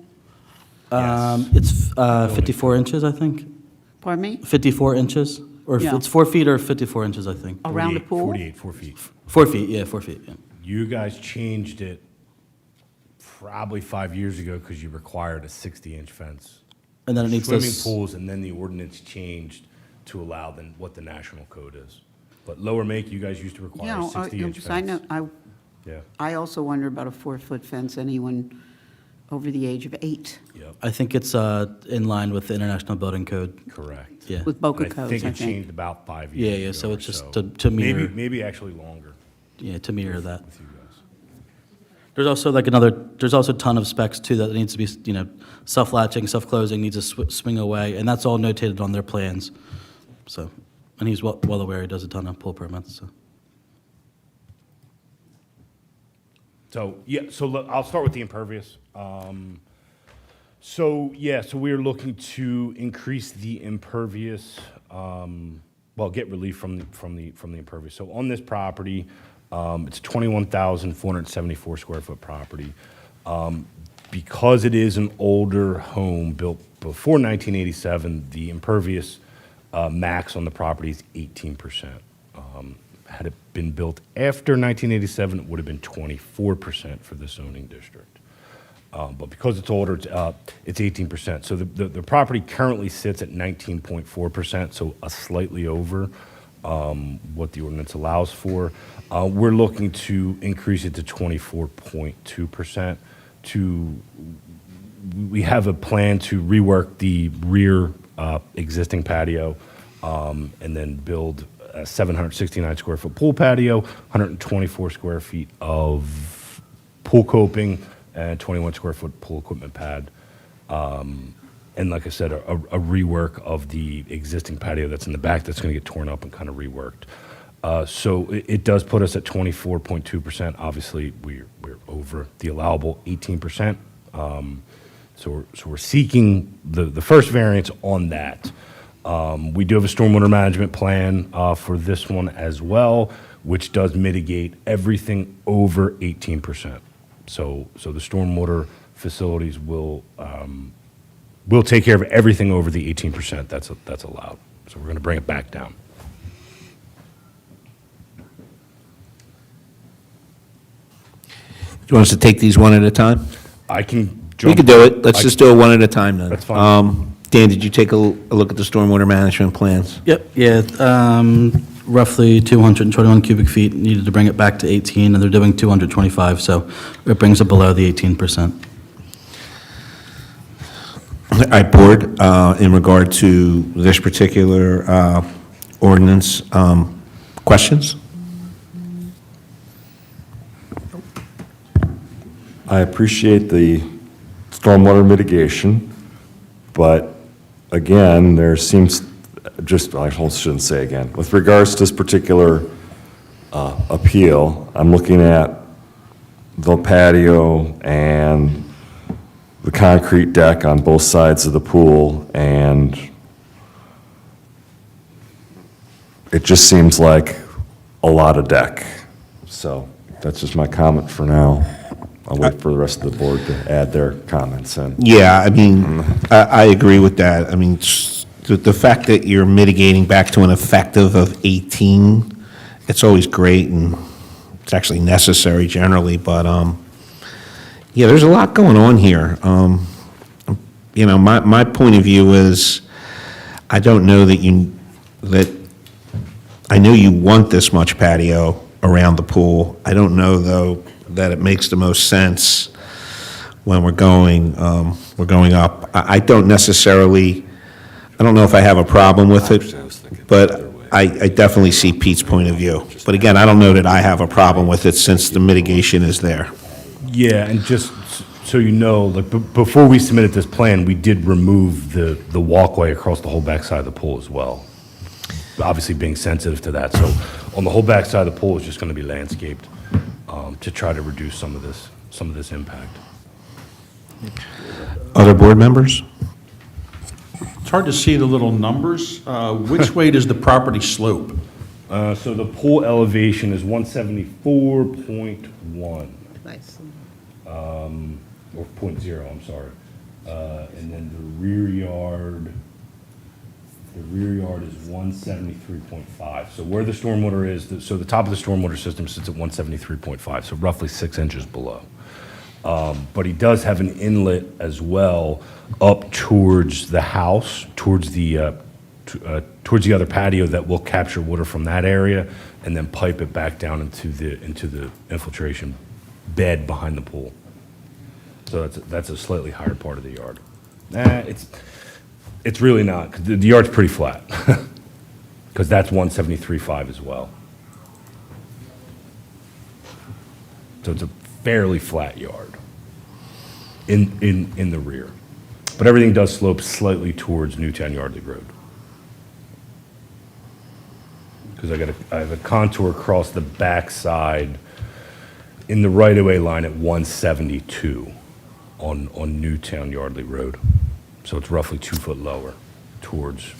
It's 54 inches, I think. Pardon me? 54 inches? Or Yeah. it's 4 feet or 54 inches, I think. Around a pool? 48, 4 feet. 4 feet, yeah, 4 feet, yeah. You guys changed it probably 5 years ago because you required a 60-inch fence. And then it needs Swimming this. pools, and then the ordinance changed to allow what the national code is. But Lower Make, you guys used to require Yeah, a 60-inch fence. I know, Yeah, I also wonder about a 4-foot fence, anyone over the age of 8, yep, I think it's in line with the International Building Code. correct. Yeah. with BOCA And I codes, think I it think. changed about 5 Yeah, years yeah, ago so or it's just so. to mirror. Maybe actually longer Yeah, to mirror that. with you guys. There's also there's also a ton of specs too that needs to be, self-latching, self-closing, needs to swing away, and that's all notated on their plans. So, and he's well aware, he does a ton of pool permits, so. So, yeah, so I'll start with the impervious. So we are looking to increase the impervious, get relief from the impervious. So on this property, it's 21,474 square foot property. Because it is an older home built before 1987, the impervious max on the property is 18%. Had it been built after 1987, it would have been 24% for the zoning district. But because it's older, it's 18%. So the property currently sits at 19.4%, so slightly over what the ordinance allows for. We're looking to increase it to 24.2%. We have a plan to rework the rear existing patio and then build a 769 square foot pool patio, 124 square feet of pool coping, and 21 square foot pool equipment pad. And like I said, a rework of the existing patio that's in the back that's going to get torn up and kind of reworked. So it does put us at 24.2%. Obviously, we're over the allowable 18%. So we're seeking the first variance on that. We do have a stormwater management plan for this one as well, which does mitigate everything over 18%. So the stormwater facilities will take care of everything over the 18% that's allowed. So we're going to bring it back down. Do you want us to take these one at a time? I can jump. We could do it. Let's just do it one at a time then. That's fine. Dan, did you take a look at the stormwater management plans? Yep, yeah, roughly 221 cubic feet, needed to bring it back to 18, and they're doing 225, so it brings it below the 18%. All right, Board, in regard to this particular ordinance, questions? I appreciate the stormwater mitigation, but again, there seems, I shouldn't say again, with regards to this particular appeal, I'm looking at the patio and the concrete deck on both sides of the pool, and it just seems like a lot of deck. So that's just my comment for now. I'll wait for the rest of the board to add their comments in. Yeah, I mean, I agree with that. I mean, the fact that you're mitigating back to an effective of 18, it's always great, and it's actually necessary generally, but, yeah, there's a lot going on here. My point of view is, I don't know I know you want this much patio around the pool. I don't know, though, that it makes the most sense when we're going up. I don't know if I have a problem with it, but I definitely see Pete's point of view. But again, I don't know that I have a problem with it since the mitigation is there. Yeah, and just so you know, like, before we submitted this plan, we did remove the walkway across the whole backside of the pool as well. Obviously being sensitive to that, so on the whole backside of the pool is just gonna be landscaped, to try to reduce some of this impact. Other board members? It's hard to see the little numbers. Which way does the property slope? So the pool elevation is 174.1. Or 0.0, I'm sorry. And then the rear yard is 173.5. So where the stormwater is, so the top of the stormwater system sits at 173.5, so roughly 6 inches below. But he does have an inlet as well up towards the house, towards the other patio that will capture water from that area and then pipe it back down into the infiltration bed behind the pool. So that's a slightly higher part of the yard. It's really not, 'cause the yard's pretty flat, because that's 173.5 as well. So it's a fairly flat yard in the rear. But everything does slope slightly towards Newtown Yardley Road. Because I have a contour across the backside in the right-of-way line at 172 on Newtown Yardley Road. So it's roughly 2 foot lower towards,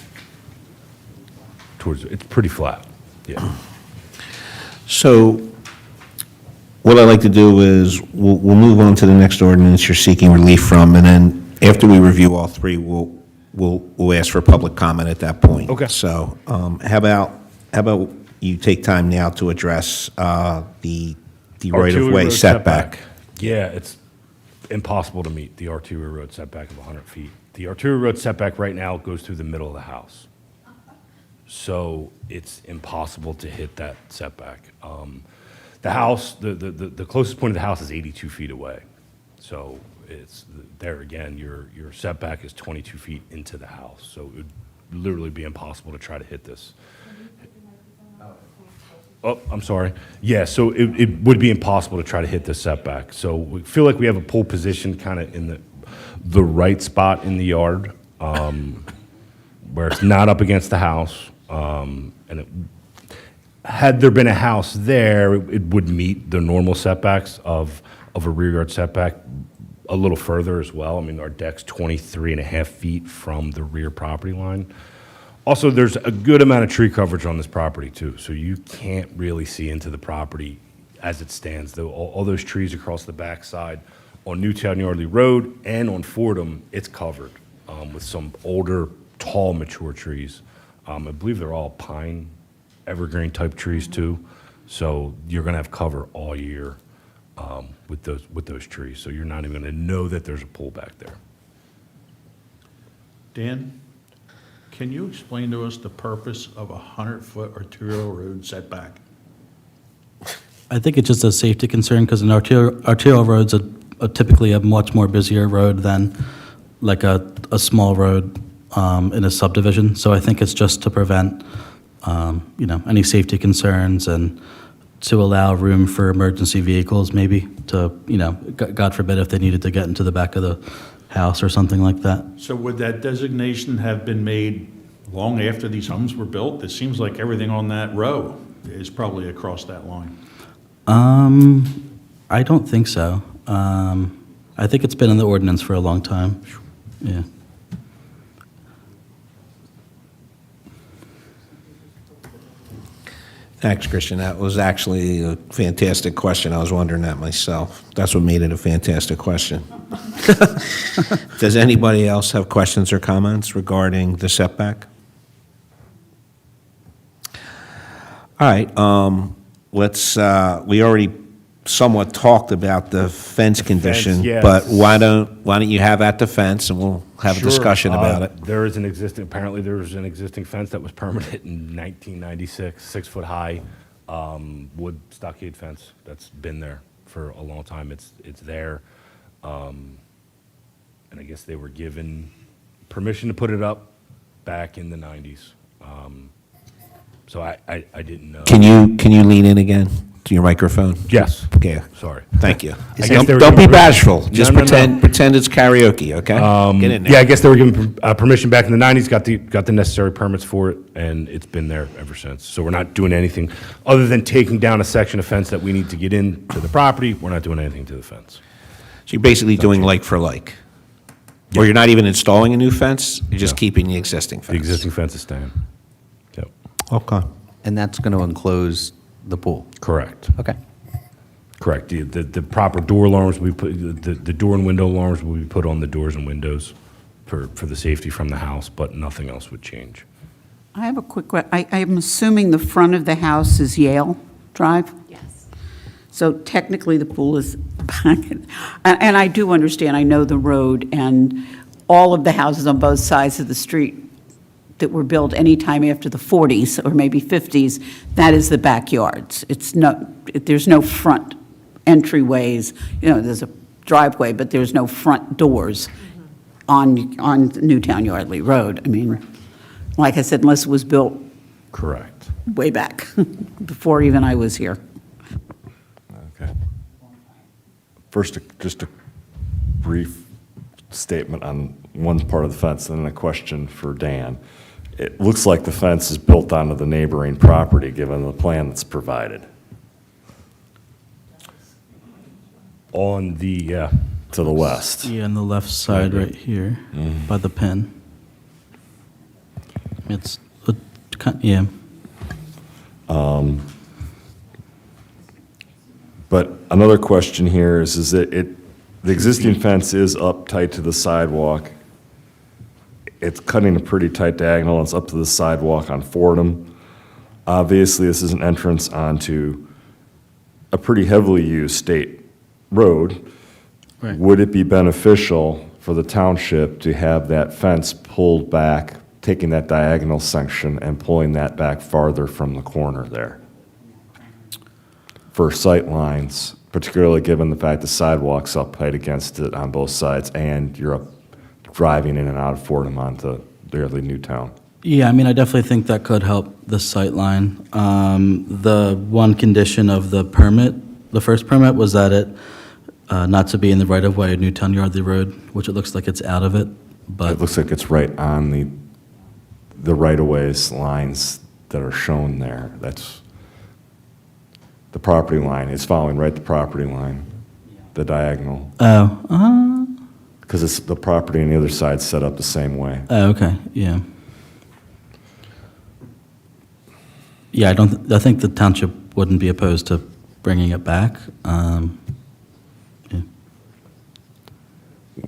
it's pretty flat, yeah. So what I'd like to do is, we'll move on to the next ordinance you're seeking relief from, and then after we review all three, we'll ask for public comment at that point. Okay. So how about you take time now to address the Arterial right-of-way road setback? Yeah, it's impossible to meet the arterial road setback of 100 feet. The arterial road setback right now goes through the middle of the house. So it's impossible to hit that setback. The house, the closest point of the house is 82 feet away. So it's, there again, your setback is 22 feet into the house. So it would literally be impossible to try to hit this. Oh, I'm sorry. Yeah, so it would be impossible to try to hit this setback. So we feel like we have a pole position kind of in the right spot in the yard, where it's not up against the house. Had there been a house there, it would meet the normal setbacks of a rear yard setback a little further as well. I mean, our deck's 23.5 feet from the rear property line. Also, there's a good amount of tree coverage on this property too, so you can't really see into the property as it stands. Though all those trees across the backside on Newtown Yardley Road and on Fordham, it's covered with some older, tall, mature trees. I believe they're all pine, evergreen type trees too. So you're going to have cover all year with those trees. So you're not even going to know that there's a pool back there. Dan, can you explain to us the purpose of a 100-foot arterial road setback? I think it's just a safety concern because an arterial road's typically a much more busier road than like a small road in a subdivision. So I think it's just to prevent, any safety concerns and to allow room for emergency vehicles maybe to, God forbid if they needed to get into the back of the house or something like that. So would that designation have been made long after these homes were built? It seems like everything on that row is probably across that line. I don't think so. I think it's been in the ordinance for a long time. Yeah. Thanks, Christian. That was actually a fantastic question. I was wondering that myself. That's what made it a fantastic question. Does anybody else have questions or comments regarding the setback? All right, we already somewhat talked about the fence condition, yes. but why don't you have at the fence and we'll have a discussion about it? There is apparently there was an existing fence that was permitted in 1996, 6 foot high, wood stockade fence that's been there for a long time. It's there. And I guess they were given permission to put it up back in the 90s. So I didn't know. Can you lean in again to your microphone? Yes. Okay. Sorry. Thank you. I guess they were Don't be giving- bashful. Just No, no, no. pretend it's karaoke, okay? Get in there. Yeah, I guess they were given permission back in the 90s, got the necessary permits for it, and it's been there ever since. So we're not doing anything other than taking down a section of fence that we need to get into the property. We're not doing anything to the fence. So you're basically doing like for like? Or you're not even installing a new fence, you're just keeping the existing fence? The existing fence is staying. Yep. Okay. And that's going to enclose the pool? Correct. Okay. Correct. The proper door alarms, the door and window alarms will be put on the doors and windows for the safety from the house, but nothing else would change. I have a quick question. I'm assuming the front of the house is Yale Drive? Yes. So technically, the pool is back. And I do understand, I know the road, and all of the houses on both sides of the street that were built anytime after the 40s or maybe 50s, that is the backyards. There's no front entryways. There's a driveway, but there's no front doors on Newtown Yardley Road. I mean, like I said, unless it was built Correct. way back, before even I was here. Okay. First, just a brief statement on one part of the fence, and then a question for Dan. It looks like the fence is built onto the neighboring property, given the plan that's provided. On the, To the west. Yeah, on the left side right here, by the pen. It's, yeah. But another question here is that the existing fence is up tight to the sidewalk. It's cutting a pretty tight diagonal. It's up to the sidewalk on Fordham. Obviously, this is an entrance onto a pretty heavily used state road. Right. Would it be beneficial for the township to have that fence pulled back, taking that diagonal section and pulling that back farther from the corner there? For sight lines, particularly given the fact the sidewalk's up tight against it on both sides, and you're up driving in and out of Fordham onto Yardley Newtown. Yeah, I mean, I definitely think that could help the sight line. The one condition of the permit, the first permit, was that it not to be in the right-of-way of Newtown Yardley Road, which it looks like it's out of it, but... It looks like it's right on the right-of-ways lines that are shown there. That's the property line. It's following right the property line, the diagonal. Oh, Because it's the property on the other side set up the same way. okay, yeah. Yeah, I think the township wouldn't be opposed to bringing it back. Yeah.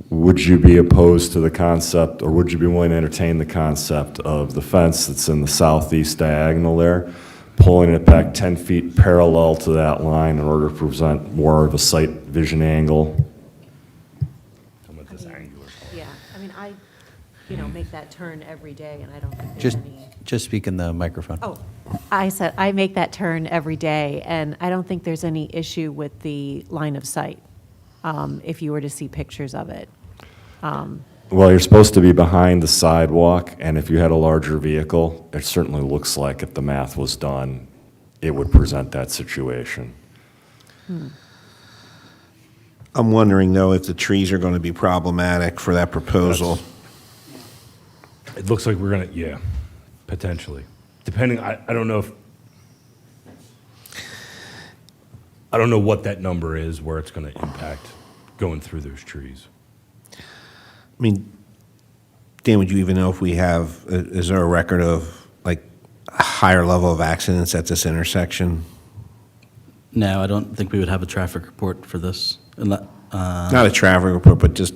Would you be opposed to the concept, or would you be willing to entertain the concept of the fence that's in the southeast diagonal there, pulling it back 10 feet parallel to that line in order to present more of a sight vision angle? Yeah, I mean, I make that turn every day, and I don't think there's Just, any... just speak in the microphone. Oh, I said, I make that turn every day, and I don't think there's any issue with the line of sight, if you were to see pictures of it. Well, you're supposed to be behind the sidewalk, and if you had a larger vehicle, it certainly looks like if the math was done, it would present that situation. I'm wondering, though, if the trees are going to be problematic for that proposal. It looks like we're gonna, yeah, potentially. Depending, I don't know if, I don't know what that number is, where it's gonna impact going through those trees. I mean, Dan, would you even know if we have, is there a record of, like, a higher level of accidents at this intersection? No, I don't think we would have a traffic report for this. Not a traffic report, but just,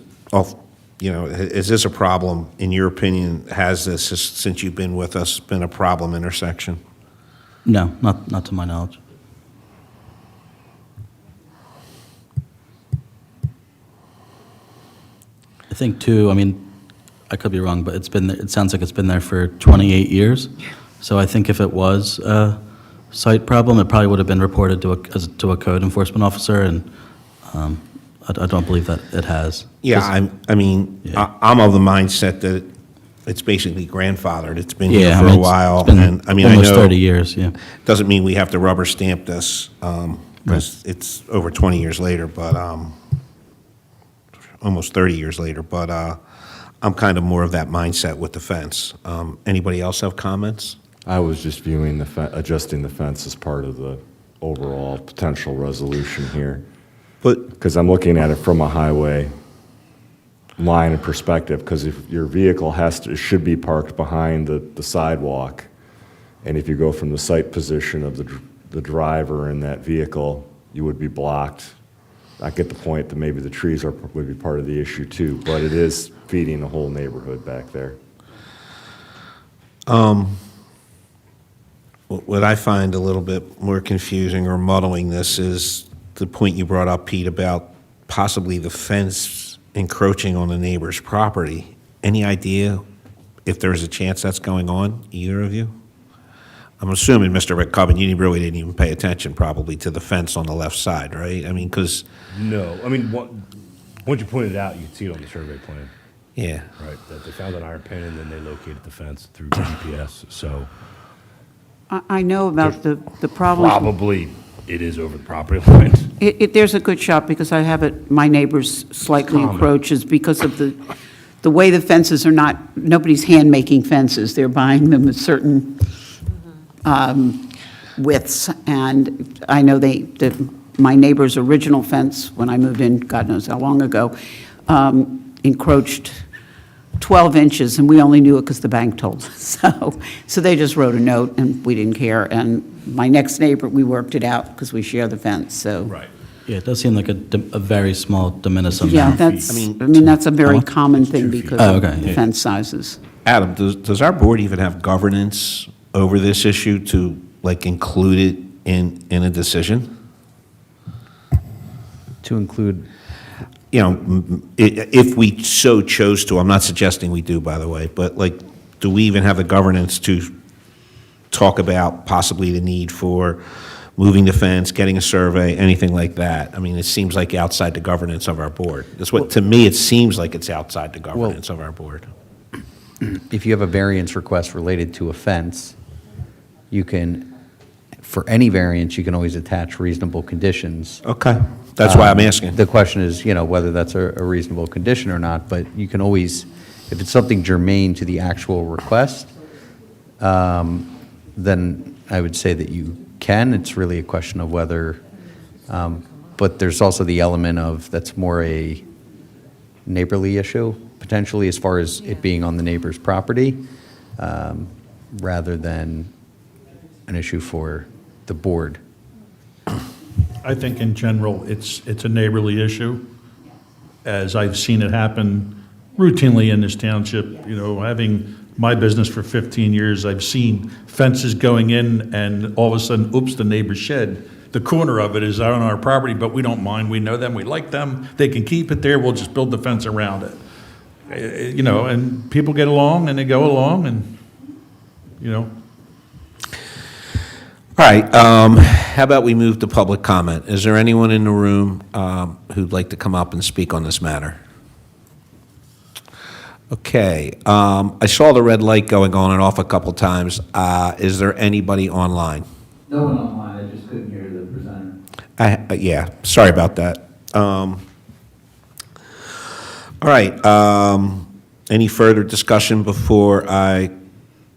is this a problem, in your opinion? Has this, since you've been with us, been a problem intersection? No, not to my knowledge. I think too, I mean, I could be wrong, but it sounds like it's been there for 28 years. So I think if it was a site problem, it probably would have been reported to a code enforcement officer, and I don't believe that it has. Yeah, I'm of the mindset that it's basically grandfathered. It's been here Yeah, I for mean, a while. it's been And I mean, I almost know 30 years, yeah. doesn't mean we have to rubber stamp this, because it's over 20 years later, but, almost 30 years later, but I'm kind of more of that mindset with the fence. Anybody else have comments? I was just viewing adjusting the fence as part of the overall potential resolution here. But, Because I'm looking at it from a highway line of perspective, because if your vehicle should be parked behind the sidewalk, and if you go from the sight position of the driver in that vehicle, you would be blocked. I get the point that maybe the trees would be part of the issue too, but it is feeding the whole neighborhood back there. what I find a little bit more confusing or muddling this is the point you brought up, Pete, about possibly the fence encroaching on the neighbor's property. Any idea if there's a chance that's going on, either of you? I'm assuming, Mr. McCubbin, you really didn't even pay attention probably to the fence on the left side, right? I mean, because, No, I mean, once you pointed it out, you could see it on the survey plan, yeah, right? That they found an iron pin and then they located the fence through GPS, so I know about the problem. probably it is over the property lines. There's a good shot, because I have it, my neighbors slightly Common. encroaches because of the way the fences are not, nobody's hand-making fences. They're buying them at certain widths, and I know my neighbor's original fence, when I moved in, God knows how long ago, encroached 12 inches, and we only knew it because the bank told us. So they just wrote a note, and we didn't care. And my next neighbor, we worked it out because we share the fence, so. Right. Yeah, it does seem like a very small de minimis amount. Yeah, that's, I mean, I mean, that's a very common thing because Oh, of okay, the yeah. fence sizes. Adam, does our board even have governance over this issue to, like, include it in a decision? To include, You know, if we so chose to, I'm not suggesting we do, by the way, but like, do we even have the governance to talk about possibly the need for moving the fence, getting a survey, anything like that? I mean, it seems like outside the governance of our board. That's what, to me, it seems like it's outside the governance of our board. if you have a variance request related to a fence, you can, for any variance, you can always attach reasonable conditions. Okay, that's why I'm asking. The question is, whether that's a reasonable condition or not, but you can always, if it's something germane to the actual request, then I would say that you can. It's really a question of whether, but there's also the element of, that's more a neighborly issue, potentially, as far as it being on the neighbor's property, rather than an issue for the board. I think in general, it's a neighborly issue, as I've seen it happen routinely in this township. Having my business for 15 years, I've seen fences going in, and all of a sudden, oops, the neighbor's shed. The corner of it is out on our property, but we don't mind. We know them, we like them. They can keep it there, we'll just build the fence around it. And people get along, and they go along, and. All right, how about we move to public comment? Is there anyone in the room who'd like to come up and speak on this matter? Okay, I saw the red light going on and off a couple times. Is there anybody online? No one online, I just couldn't hear the presenter. Yeah, sorry about that. All right, any further discussion before I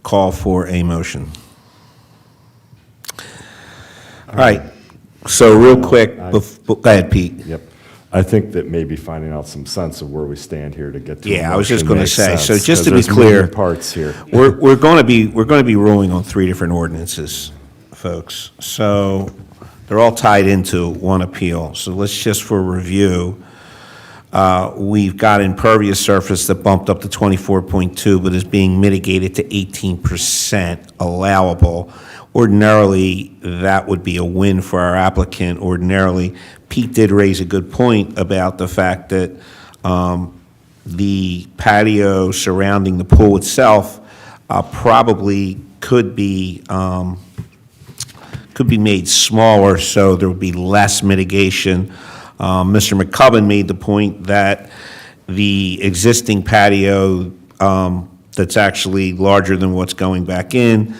call for a motion? All right, so real quick, go ahead, Pete. Yep. I think that maybe finding out some sense of where we stand here to get to. Yeah, a I was just motion going to makes say, so sense, just to 'cause be there's clear. moving parts here. We're going to be ruling on 3 different ordinances, folks. So they're all tied into one appeal. So let's just, for review, we've got impervious surface that bumped up to 24.2, but is being mitigated to 18% allowable. Ordinarily, that would be a win for our applicant. Ordinarily, Pete did raise a good point about the fact that the patio surrounding the pool itself probably could be made smaller, so there would be less mitigation. Mr. McCubbin made the point that the existing patio that's actually larger than what's going back in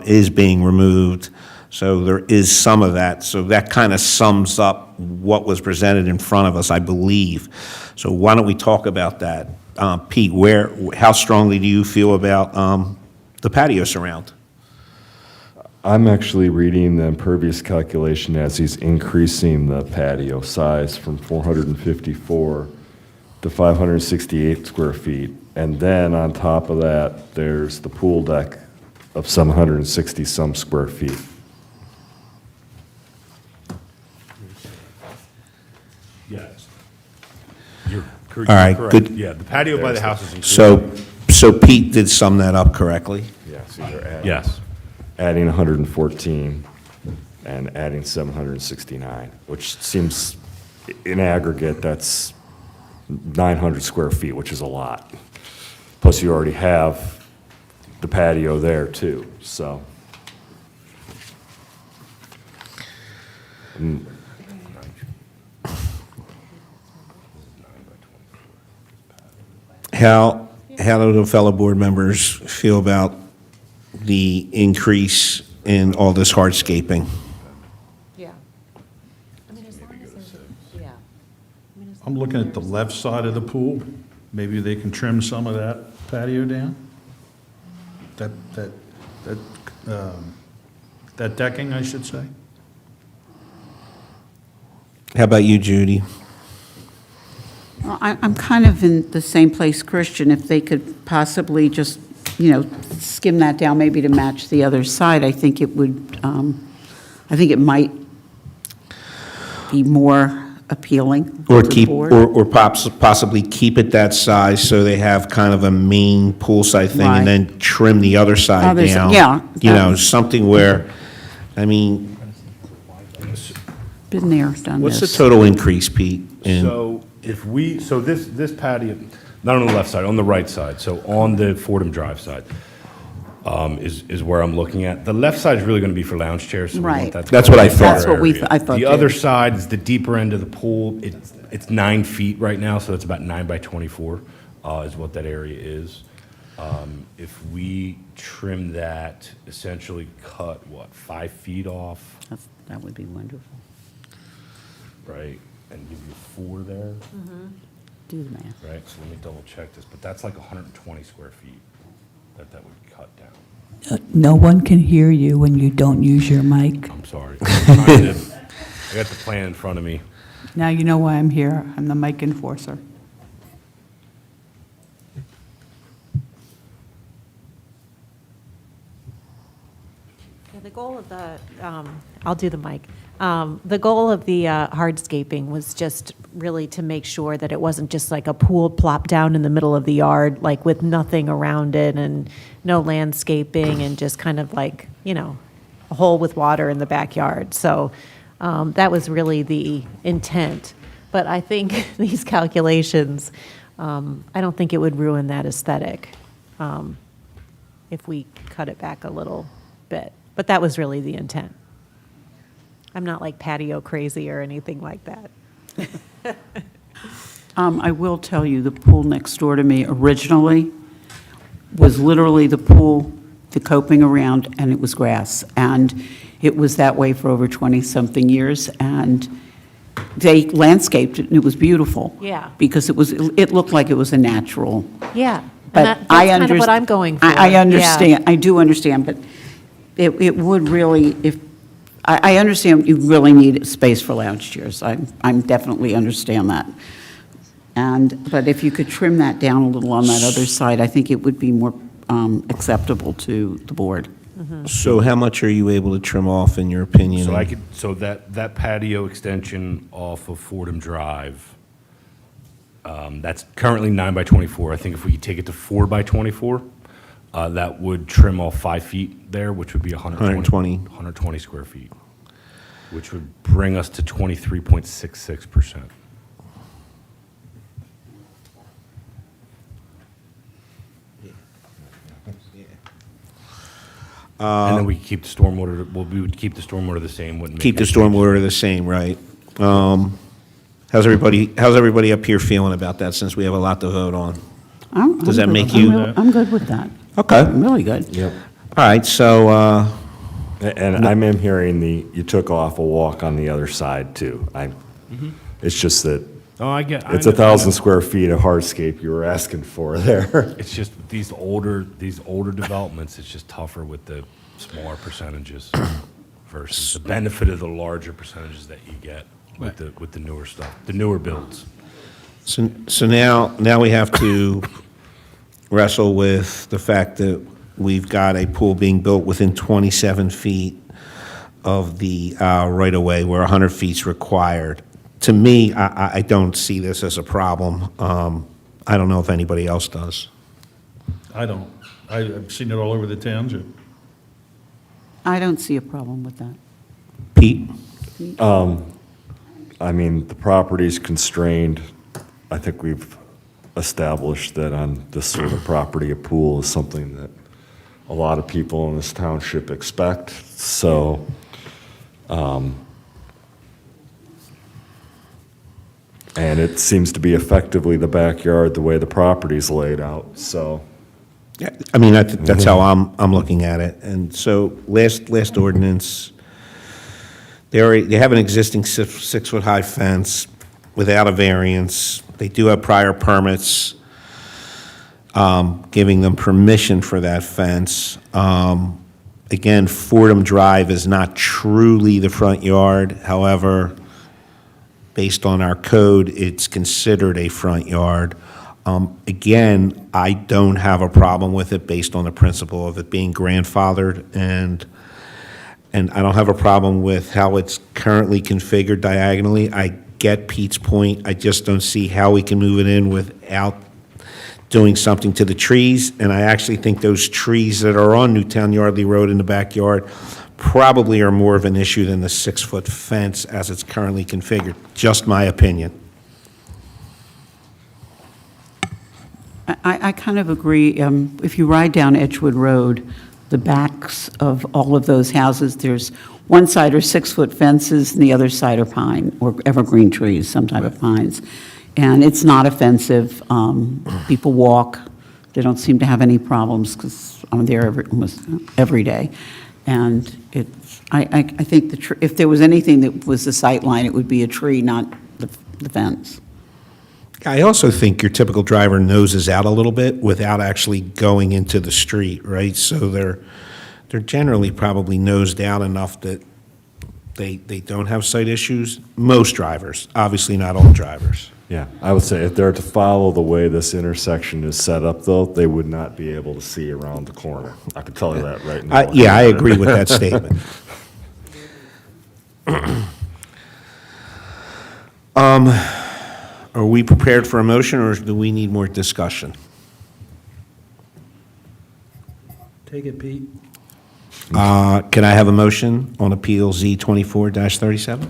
is being removed. So there is some of that. So that kind of sums up what was presented in front of us, I believe. So why don't we talk about that? Pete, how strongly do you feel about the patio surround? I'm actually reading the impervious calculation as he's increasing the patio size from 454 to 568 square feet. And then on top of that, there's the pool deck of 760-some square feet. Yes. You're All right, correct. good. Yeah, the patio by the house is included. So Pete did sum that up correctly? Yeah, so you're adding. Yes. Adding 114 and adding 769, which seems, in aggregate, that's 900 square feet, which is a lot. Plus, you already have the patio there, too, so. How do the fellow board members feel about the increase in all this hardscaping? Yeah. I mean, as long as there's, yeah. I'm looking at the left side of the pool. Maybe they can trim some of that patio down? That decking, I should say? How about you, Judy? Well, I'm kind of in the same place, Christian, if they could possibly just, skim that down maybe to match the other side, I think it would, I think it might be more appealing Or to the keep, board. or possibly keep it that size so they have kind of a main poolside thing and Right. then trim the other side Others- down? yeah. Something where, I mean, Been there, done what's the this. total increase, Pete? So this patio, not on the left side, on the right side, so on the Fordham Drive side, is where I'm looking at. The left side is really going to be for lounge chairs. So we want Right. that to That's go what I in the thought. That's what area. I thought The too. other side is the deeper end of the pool. It's 9 feet right now, so it's about 9 by 24 is what that area is. If we trim that, essentially cut, 5 feet off, That would be wonderful. right? And give you 4 there, Do the math. right? So let me double check this, but that's like 120 square feet that would cut down. No one can hear you when you don't use your mic. I'm sorry. I got the plan in front of me. Now you know why I'm here. I'm the mic enforcer. Yeah, the goal of the, I'll do the mic. The goal of the hardscaping was just really to make sure that it wasn't just like a pool plopped down in the middle of the yard, like with nothing around it and no landscaping and just kind of like, a hole with water in the backyard. So that was really the intent. But I think these calculations, I don't think it would ruin that aesthetic if we cut it back a little bit. But that was really the intent. I'm not like patio crazy or anything like that. I will tell you, the pool next door to me originally was literally the pool, the coping around, and it was grass. And it was that way for over 20-something years, and they landscaped it, and it was beautiful. Yeah. Because it looked like it was a natural. Yeah, and But that's I kind of what underst- I'm going for. I Yeah. understand, I do understand, but it would really, I understand you really need space for lounge chairs. I'm definitely understand that. But if you could trim that down a little on that other side, I think it would be more acceptable to the board. So how much are you able to trim off, in your opinion? So that patio extension off of Fordham Drive, that's currently 9 by 24. I think if we could take it to 4 by 24, that would trim off 5 feet there, which would be 120 square feet, which would bring us to 23.66%. And then we keep the stormwater, we would keep the stormwater the same, wouldn't make Keep the any changes. stormwater the same, right? How's everybody up here feeling about that, since we have a lot to vote on? Does that make you? I'm good with that. Okay. I'm really good. Yep. All right, so, And I'm hearing you took off a walk on the other side too. It's just that Oh, I it's 1,000 square feet of hardscape you were asking for there. It's just these older developments, it's just tougher with the smaller percentages versus the benefit of the larger percentages that you get with the newer stuff, the newer builds. so now we have to wrestle with the fact that we've got a pool being built within 27 feet of the right-of-way where 100 feet's required. To me, I don't see this as a problem. I don't know if anybody else does. I don't. I've seen it all over the township. I don't see a problem with that. Pete? I mean, the property's constrained. I think we've established that on this sort of property, a pool is something that a lot of people in this township expect. So, and it seems to be effectively the backyard the way the property's laid out, so. Yeah, I mean, that's how I'm looking at it. And so, last ordinance, they have an existing 6-foot-high fence without a variance. They do have prior permits giving them permission for that fence. Again, Fordham Drive is not truly the front yard. However, based on our code, it's considered a front yard. Again, I don't have a problem with it based on the principle of it being grandfathered, and I don't have a problem with how it's currently configured diagonally. I get Pete's point. I just don't see how we can move it in without doing something to the trees, and I actually think those trees that are on Newtown Yardley Road in the backyard probably are more of an issue than the 6-foot fence as it's currently configured. Just my opinion. I kind of agree. If you ride down Edgewood Road, the backs of all of those houses, there's one side are 6-foot fences and the other side are pine or evergreen trees, some type of pines. And it's not offensive. People walk. They don't seem to have any problems because I'm there almost every day. And I think if there was anything that was the sight line, it would be a tree, not the fence. I also think your typical driver noses out a little bit without actually going into the street, right? So they're generally probably nosed out enough that they don't have sight issues. Most drivers, obviously not all drivers. Yeah, I would say if they're to follow the way this intersection is set up, though, they would not be able to see around the corner. I can tell you that right now. Yeah, I agree with that statement. Are we prepared for a motion, or do we need more discussion? Take it, Pete. Can I have a motion on Appeal Z 24-37?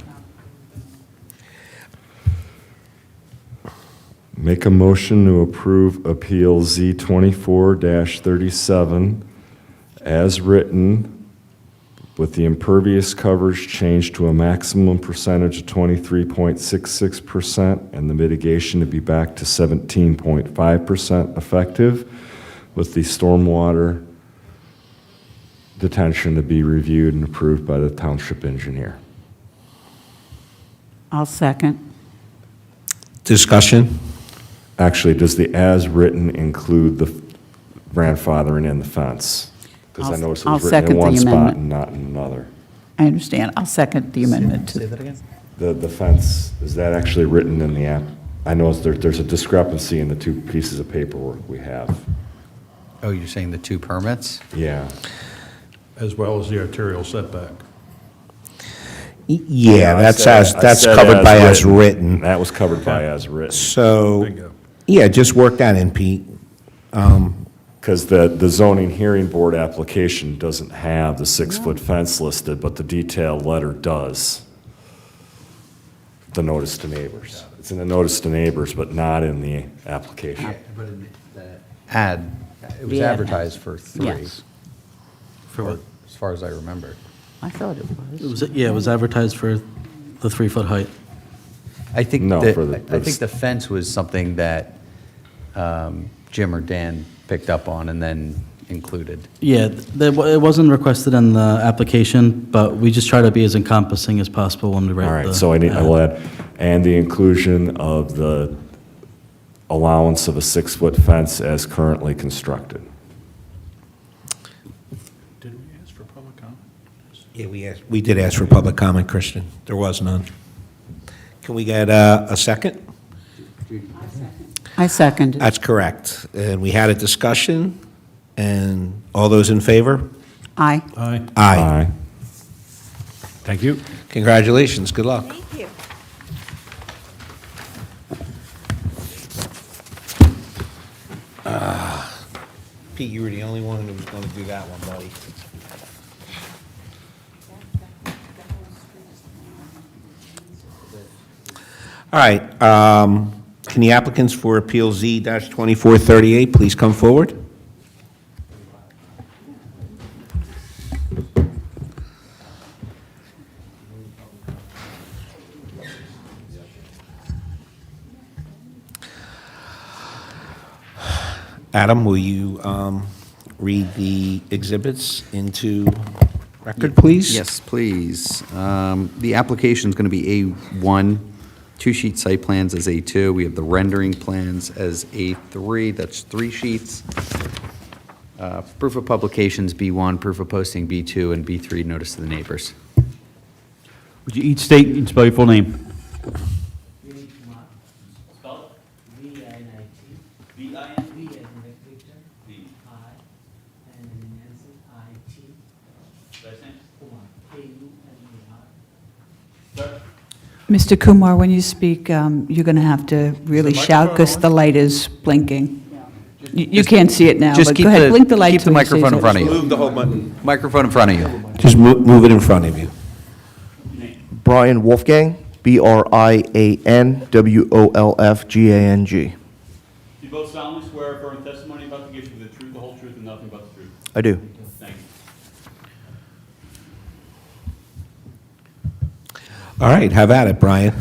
Make a motion to approve Appeal Z 24-37 as written, with the impervious coverage changed to a maximum percentage of 23.66% and the mitigation to be back to 17.5% effective, with the stormwater detention to be reviewed and approved by the township engineer. I'll second. Discussion? Actually, does the as written include the grandfathering in the fence? Because I noticed it I'll was written in second one the spot amendment. and not in another. I understand. I'll second the amendment. Say that again? The fence, is that actually written in the app? I know there's a discrepancy in the two pieces of paperwork we have. Oh, you're saying the two permits? Yeah. As well as the arterial setback. Yeah, I that's said covered by as written. That was covered by as written. So, Bingo. yeah, just work that in, Pete. Because the zoning hearing board application doesn't have the 6-foot fence listed, but the detailed letter does. The notice to neighbors. It's in the notice to neighbors, but not in the application. But in the ad, it was The ad advertised for 3. Yes. For what? As far as I remember. I thought it was. It was advertised for the 3-foot height. I think No, that, for the- I think the fence was something that Jim or Dan picked up on and then included. Yeah, it wasn't requested in the application, but we just try to be as encompassing as possible when we write All the. right, so I will add, and the inclusion of the allowance of a 6-foot fence as currently constructed. Did we ask for public comment? Yeah, we did ask for public comment, Christian. There was none. Can we get a second? I second it. That's correct. And we had a discussion, and all those in favor? Aye. Aye. Aye. Thank you. Congratulations, good luck. Thank you. Pete, you were the only one who was going to do that one, buddy. All right, can the applicants for Appeal Z-2438 please come forward? Adam, will you read the exhibits into record, please? Yes, please. The application's going to be A1, two-sheet site plans as A2. We have the rendering plans as A3, that's 3 sheets. Proof of publications B1, proof of posting B2, and B3, notice to the neighbors. Would you each state and spell your full name? Spell it. V-I-N-I-T. V-I-N. V as in Victor. V. I. And Nancy. I-T. Last name? Kumar. K-U-M-A-R. Sir? Mr. Kumar, when you speak, you're going to have to really shout because the light is blinking. You can't see it now, Just but keep go ahead, the- blink the light. keep the till you say microphone in front of something. you. Move the whole button. Microphone in front of you. Just move it in front of you. Brian Wolfgang, B-R-I-A-N, W-O-L-F-G-A-N-G. Do you both solemnly swear affirm testimony about to give you the truth, the whole truth, and nothing but the truth? I do. Thank you. All right, have at it, Brian.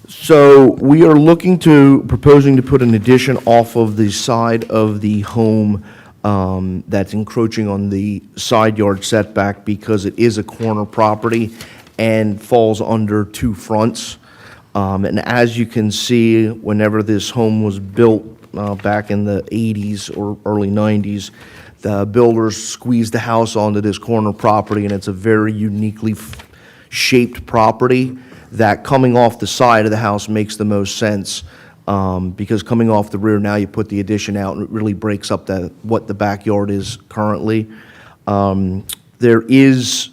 So we are proposing to put an addition off of the side of the home that's encroaching on the side yard setback because it is a corner property and falls under 2 fronts. And as you can see, whenever this home was built back in the 80s or early 90s, the builders squeezed the house onto this corner property, and it's a very uniquely shaped property that coming off the side of the house makes the most sense, because coming off the rear, now you put the addition out, and it really breaks up what the backyard is currently. There is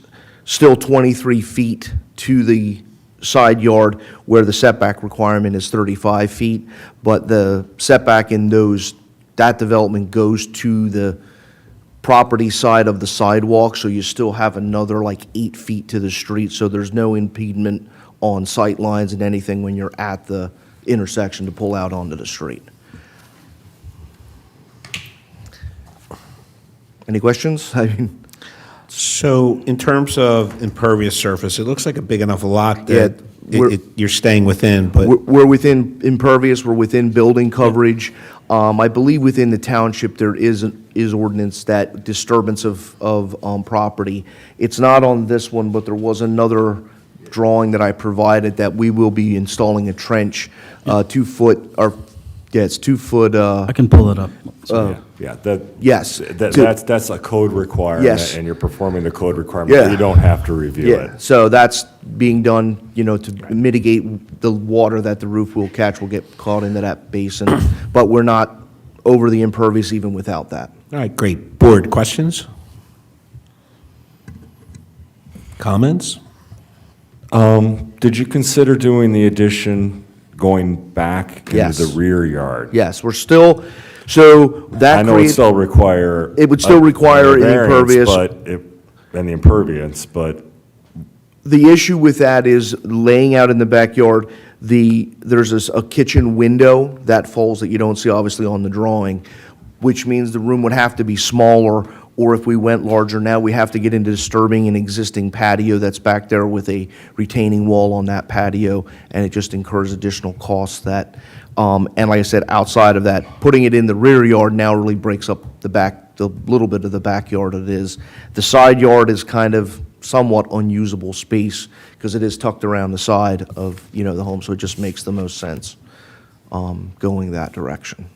still 23 feet to the side yard where the setback requirement is 35 feet, but the setback in that development goes to the property side of the sidewalk, so you still have another like 8 feet to the street, so there's no impediment on sight lines and anything when you're at the intersection to pull out onto the street. Any questions? I mean, So in terms of impervious surface, it looks like a big enough lot Yeah, that you're staying within, but we're within impervious, we're within building coverage. I believe within the township, there is ordinance that disturbance of property. It's not on this one, but there was another drawing that I provided that we will be installing a trench, 2 foot, or, yeah, it's 2 foot, I can pull it up. Yeah, yes. that's a code requirement. Yes. And you're performing the code requirement. Yeah. You don't have to review Yeah, it. so that's being done, to mitigate the water that the roof will catch will get caught into that basin, but we're not over the impervious even without that. all right, great. Board, questions? Comments? Did you consider doing the addition going back into Yes. the rear yard? Yes, we're still, so that I know it creates. still require. It would still require an variance, impervious. And the impervious, but The issue with that is laying out in the backyard, there's a kitchen window that falls that you don't see obviously on the drawing, which means the room would have to be smaller or if we went larger now, we have to get into disturbing an existing patio that's back there with a retaining wall on that patio, and it just incurs additional costs that, and like I said, outside of that, putting it in the rear yard now really breaks up the little bit of the backyard it is. The side yard is kind of somewhat unusable space because it is tucked around the side of, the home, so it just makes the most sense going that direction.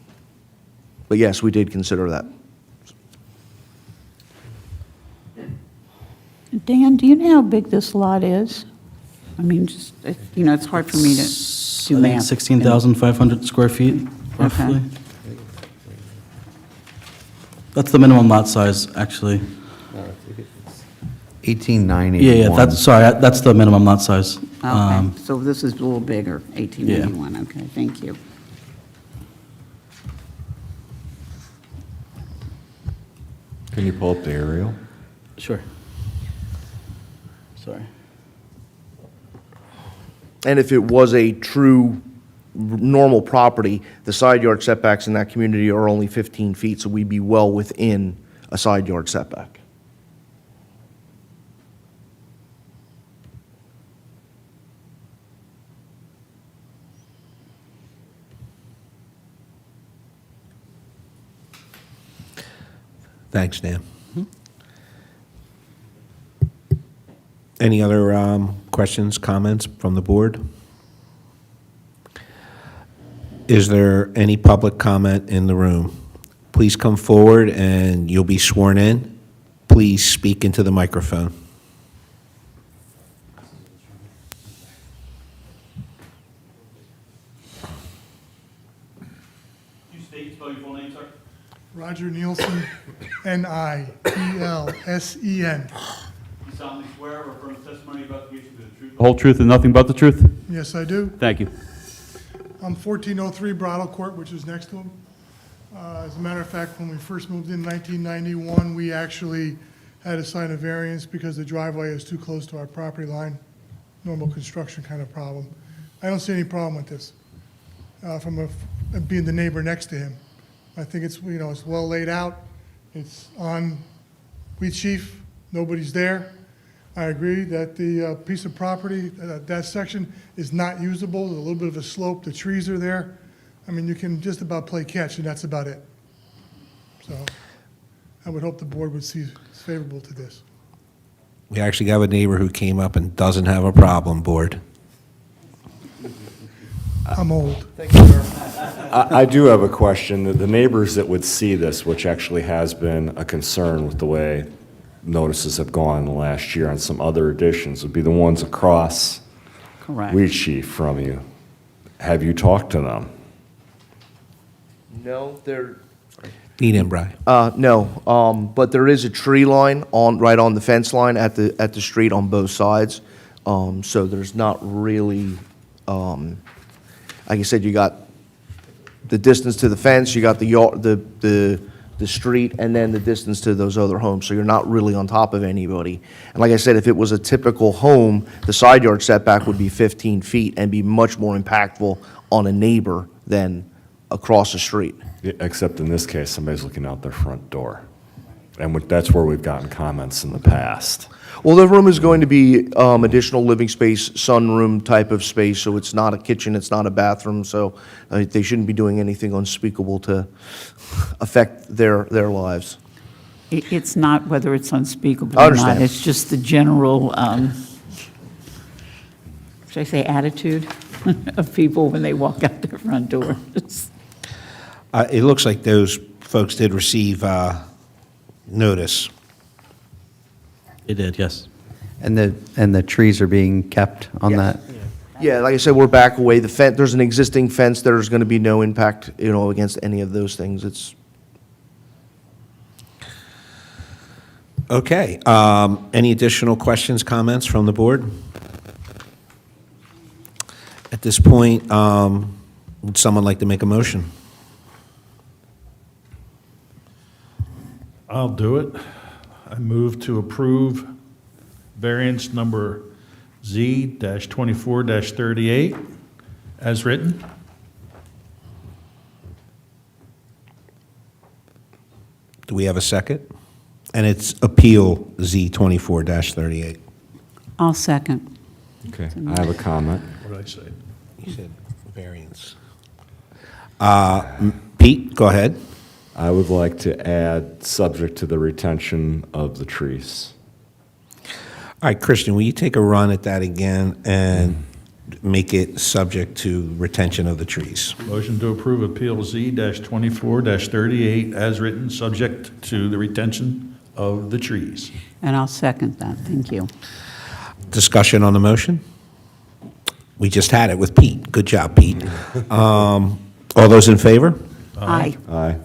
But yes, we did consider that. Dan, do you know how big this lot is? I mean, just, It's hard for me to do I think math. 16,500 square feet, roughly. Okay. That's the minimum lot size, actually. 18981. That's the minimum lot size. Okay, so this is a little bigger, 1881, okay, thank you. Can you pull up the aerial? Sure. Sorry. And if it was a true normal property, the side yard setbacks in that community are only 15 feet, so we'd be well within a side yard setback. Thanks, Dan. Any other questions, comments from the board? Is there any public comment in the room? Please come forward and you'll be sworn in. Please speak into the microphone. You state, spell your full name, sir? Roger Nielsen, Nielsen. You solemnly swear or affirm the testimony about the case will be the truth, the whole truth, and nothing but the truth? Yes, I do. Thank you. I'm 1403 Bridle Court, which is next to him. As a matter of fact, when we first moved in 1991, we actually had to sign a variance because the driveway is too close to our property line. Normal construction kind of problem. I don't see any problem with this, being the neighbor next to him. I think it's, it's well laid out. It's on Wheat Sheaf, nobody's there. I agree that the piece of property, that section is not usable. There's a little bit of a slope, the trees are there. I mean, you can just about play catch, and that's about it. So I would hope the board would see favorable to this. We actually have a neighbor who came up and doesn't have a problem, board. I'm old. I do have a question. The neighbors that would see this, which actually has been a concern with the way notices have gone in the last year on some other additions, would be the ones across Correct. Wheat Sheaf from you. Have you talked to them? No, there. Dean Embry. No, but there is a tree line right on the fence line at the street on both sides. So there's not really, like I said, you got the distance to the fence, you got the street, and then the distance to those other homes. So you're not really on top of anybody. And like I said, if it was a typical home, the side yard setback would be 15 feet and be much more impactful on a neighbor than across the street. Yeah, except in this case, somebody's looking out their front door. And that's where we've gotten comments in the past. Well, the room is going to be additional living space, sunroom type of space, so it's not a kitchen, it's not a bathroom, so they shouldn't be doing anything unspeakable to affect their lives. It's not whether it's unspeakable I or not. understand. It's just the general, should I say attitude of people when they walk out their front door. It looks like those folks did receive notice. It did, yes. And the trees are being kept on Yes. that? Yeah, like I said, we're back away. There's an existing fence. There's going to be no impact, against any of those things. It's Okay. Any additional questions, comments from the board? At this point, would someone like to make a motion? I'll do it. I move to approve variance number Z-24-38 as written. Do we have a second? And it's Appeal Z24-38. I'll second. Okay, I have a comment. What did I say? You said variance. Pete, go ahead. I would like to add, subject to the retention of the trees. All right, Christian, will you take a run at that again and make it subject to retention of the trees? Motion to approve Appeal Z-24-38 as written, subject to the retention of the trees. And I'll second that. Thank you. Discussion on the motion? We just had it with Pete. Good job, Pete. All those in favor? Aye. Aye.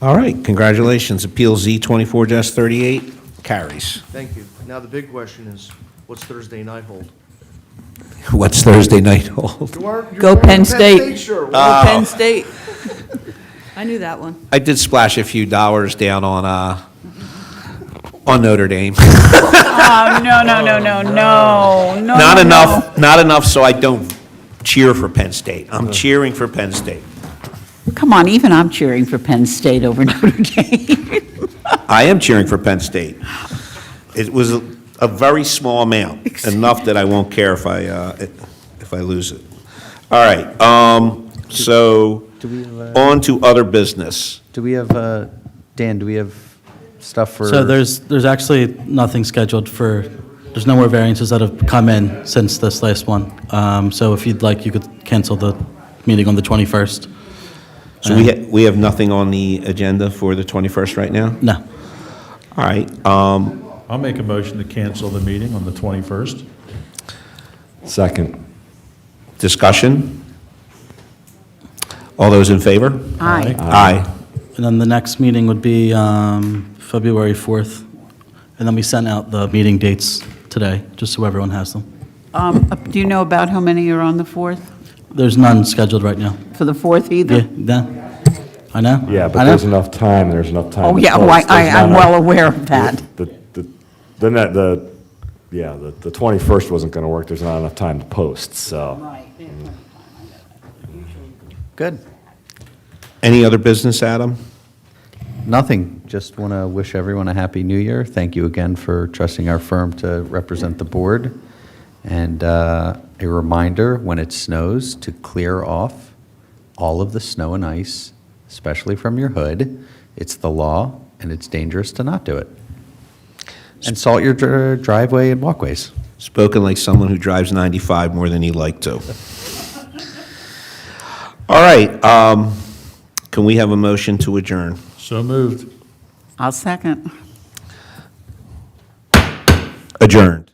All right, congratulations. Appeal Z-24-38 carries. Thank you. Now, the big question is, what's Thursday night hold? What's Thursday night hold? Go Penn State. Sure. Go Penn State. I knew that one. I did splash a few dollars down on Notre Dame. Oh, no. Not enough so I don't cheer for Penn State. I'm cheering for Penn State. Come on, even I'm cheering for Penn State over Notre Dame. I am cheering for Penn State. It was a very small amount, enough that I won't care if I lose it. All right, so Do we have, on to other business. do we have, Dan, do we have stuff for? So there's actually nothing scheduled for, there's no more variances that have come in since this last one. So if you'd like, you could cancel the meeting on the 21st. So we have nothing on the agenda for the 21st right now? No. All right, I'll make a motion to cancel the meeting on the 21st. Second. discussion? All those in favor? Aye. Aye. And then the next meeting would be February 4th. And then we sent out the meeting dates today, just so everyone has them. Do you know about how many are on the 4th? There's none scheduled right now. For the 4th either? Yeah, I know. Yeah, but I know. there's enough time, there's enough time. Oh, to yeah, post. There's I'm not well a- aware of that. The 21st wasn't going to work, there's not enough time to post, so. Good. Any other business, Adam? Nothing. Just want to wish everyone a happy new year. Thank you again for trusting our firm to represent the board. And a reminder, when it snows, to clear off all of the snow and ice, especially from your hood. It's the law, and it's dangerous to not do it. And salt your driveway and walkways. Spoken like someone who drives 95 more than he'd like to. All right, can we have a motion to adjourn? So moved. I'll second. Adjourned.